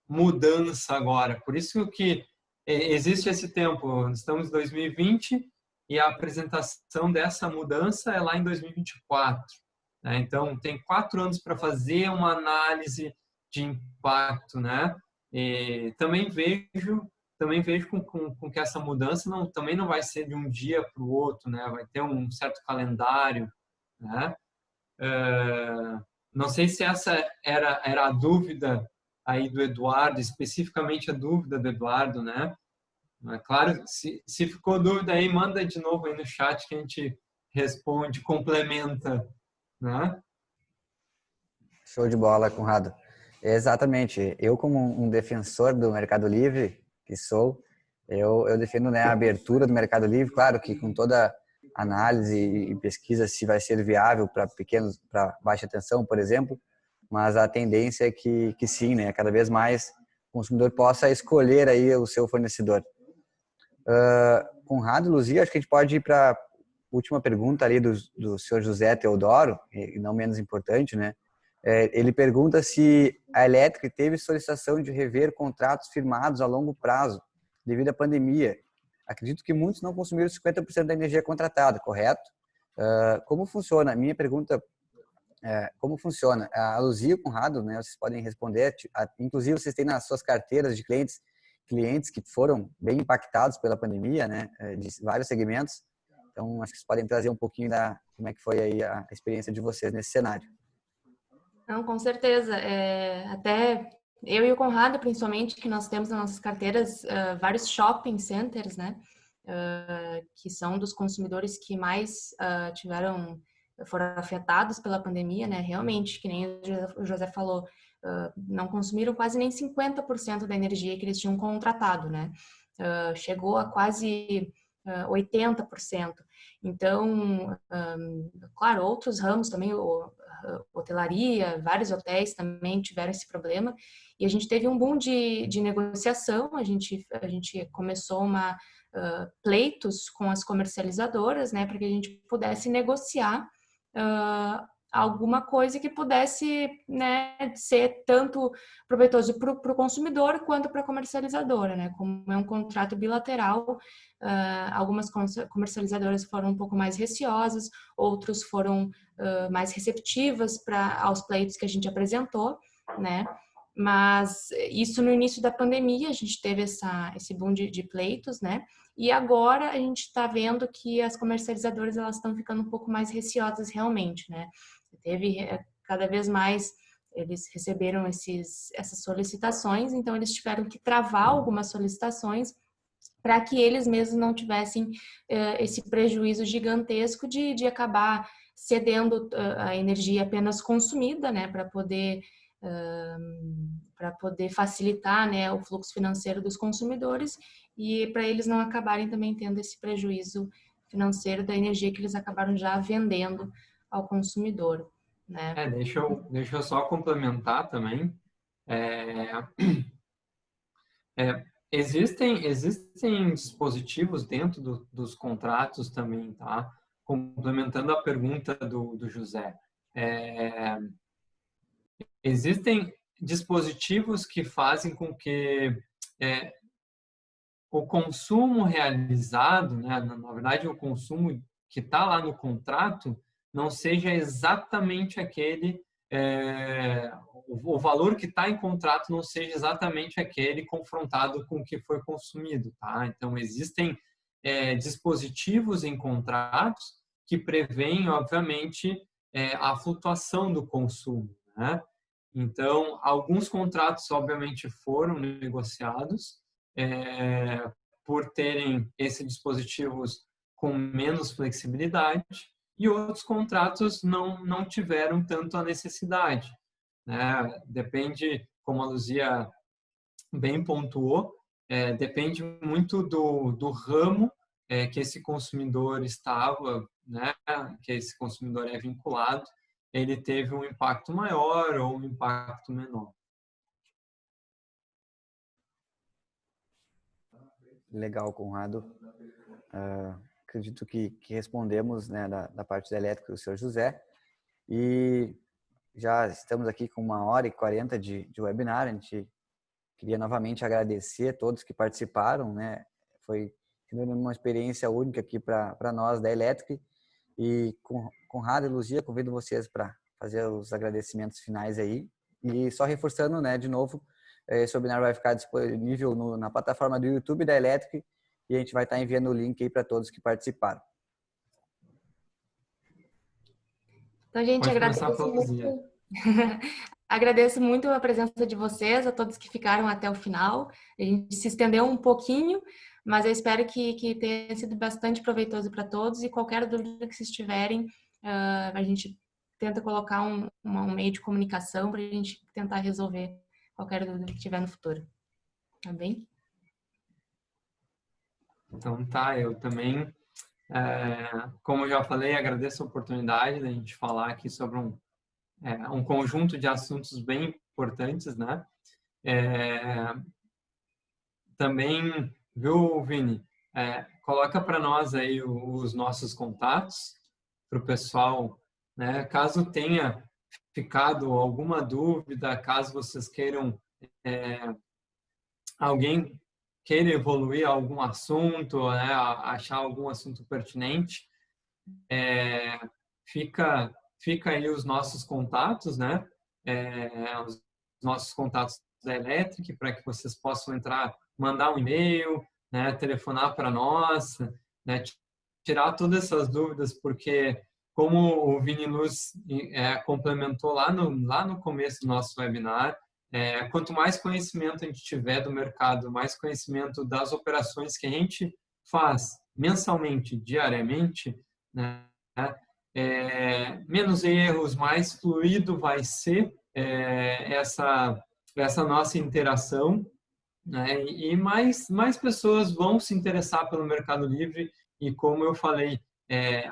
mudança agora. Por isso que existe esse tempo. Estamos em 2020 e a apresentação dessa mudança é lá em 2024. Né? Então, tem 4 anos para fazer uma análise de impacto, né? E também vejo com que essa mudança também não vai ser de um dia para o outro, né? Vai ter um certo calendário, né? Não sei se essa era a dúvida aí do Eduardo, especificamente a dúvida do Eduardo, né? Claro, se ficou dúvida aí, manda de novo aí no chat que a gente responde, complementa, né? Show de bola, Conrado. Exatamente. Eu, como um defensor do Mercado Livre, que sou, eu defendo, né, a abertura do Mercado Livre, claro que com toda análise e pesquisa se vai ser viável para baixa tensão, por exemplo, mas a tendência é que sim, né, cada vez mais o consumidor possa escolher aí o seu fornecedor. Conrado, Luzia, acho que a gente pode ir para a última pergunta ali do senhor José Teodoro, e não menos importante, né? Ele pergunta se a Electric teve solicitação de rever contratos firmados a longo prazo devido à pandemia. Acredito que muitos não consumiram 50% da energia contratada, correto? Como funciona? Minha pergunta como funciona? A Luzia e o Conrado, né, vocês podem responder. Inclusive, vocês têm nas suas carteiras de clientes que foram bem impactados pela pandemia, né, de vários segmentos. Então, acho que vocês podem trazer um pouquinho como é que foi aí a experiência de vocês nesse cenário. Não, com certeza. Até eu e o Conrado, principalmente, que nós temos nas nossas carteiras vários shopping centers, né? Que são dos consumidores que mais foram afetados pela pandemia, né? Realmente, que nem o José falou, não consumiram quase nem 50% da energia que eles tinham contratado, né? Chegou a quase 80%. Então, claro, outros ramos também, hotelaria, vários hotéis também tiveram esse problema, e a gente teve um boom de negociação. A gente começou pleitos com as comercializadoras, né, para que a gente pudesse negociar alguma coisa que pudesse, né, ser tanto proveitoso para o consumidor quanto para a comercializadora, né? Como é um contrato bilateral, algumas comercializadoras foram um pouco mais receosas, outros foram mais receptivas aos pleitos que a gente apresentou, né? Mas isso no início da pandemia, a gente teve esse boom de pleitos, né? E agora a gente está vendo que as comercializadoras elas estão ficando um pouco mais receosas realmente, né? Teve cada vez mais, eles receberam essas solicitações, então eles tiveram que travar algumas solicitações para que eles mesmos não tivessem esse prejuízo gigantesco de acabar cedendo a energia apenas consumida, né, para poder facilitar, né, o fluxo financeiro dos consumidores e para eles não acabarem também tendo esse prejuízo financeiro da energia que eles acabaram já vendendo ao consumidor, né? Deixa eu só complementar também. Existem dispositivos dentro dos contratos também, tá? Complementando a pergunta do José. Existem dispositivos que fazem com que o consumo realizado, né, na verdade, o consumo que está lá no contrato, não seja exatamente aquele, o valor que está em contrato não seja exatamente aquele confrontado com o que foi consumido. Tá? Então, existem dispositivos em contratos que prevêem, obviamente, a flutuação do consumo. Né? Então, alguns contratos, obviamente, foram negociados, por terem esses dispositivos com menos flexibilidade, e outros contratos não tiveram tanto a necessidade. Né? Depende, como a Luzia bem pontuou, depende muito do ramo que esse consumidor estava, né? Que esse consumidor é vinculado, ele teve um impacto maior ou um impacto menor. Legal, Conrado. Acredito que respondemos, né, da parte da elétrica do senhor José. E já estamos aqui com 1h40 de webinar. A gente queria novamente agradecer a todos que participaram, né? Foi uma experiência única aqui para nós da Electric. E Conrado e Luzia, convido vocês para fazer os agradecimentos finais aí. E só reforçando, né, de novo, esse webinar vai ficar disponível na plataforma do YouTube da Electric e a gente vai estar enviando o link aí para todos que participaram. Então, gente, agradeço muito a presença de vocês, a todos que ficaram até o final. A gente se estendeu um pouquinho, mas eu espero que tenha sido bastante proveitoso para todos, e qualquer dúvida que vocês tiverem, a gente tenta colocar um meio de comunicação para a gente tentar resolver qualquer dúvida que tiver no futuro. Tá bem? Então tá, eu também, como eu já falei, agradeço a oportunidade da gente falar aqui sobre um conjunto de assuntos bem importantes, né? Também, viu, Vini? Coloca para nós aí os nossos contatos para o pessoal, né? Caso tenha ficado alguma dúvida, caso vocês queiram, alguém queira evoluir algum assunto, né? Achar algum assunto pertinente, fica aí os nossos contatos, né? Os nossos contatos da Electric, para que vocês possam entrar, mandar um e-mail, né? Telefonar para nós, né? Tirar todas essas dúvidas, porque como o Vini Luz complementou lá no começo do nosso webinar, quanto mais conhecimento a gente tiver do mercado, mais conhecimento das operações que a gente faz mensalmente, diariamente, né? Menos erros, mais fluido vai ser essa nossa interação, né? E mais pessoas vão se interessar pelo Mercado Livre, e como eu falei,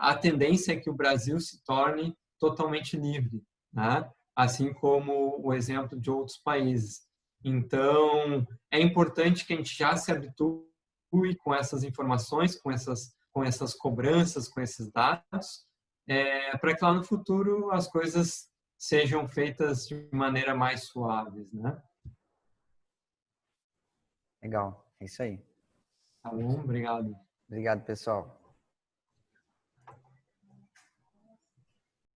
a tendência é que o Brasil se torne totalmente livre, né? Assim como o exemplo de outros países. Então, é importante que a gente já se habitue com essas informações, com essas cobranças, com esses dados, para que lá no futuro as coisas sejam feitas de maneira mais suaves, né? Legal, é isso aí. Tá bom? Obrigado. Obrigado, pessoal.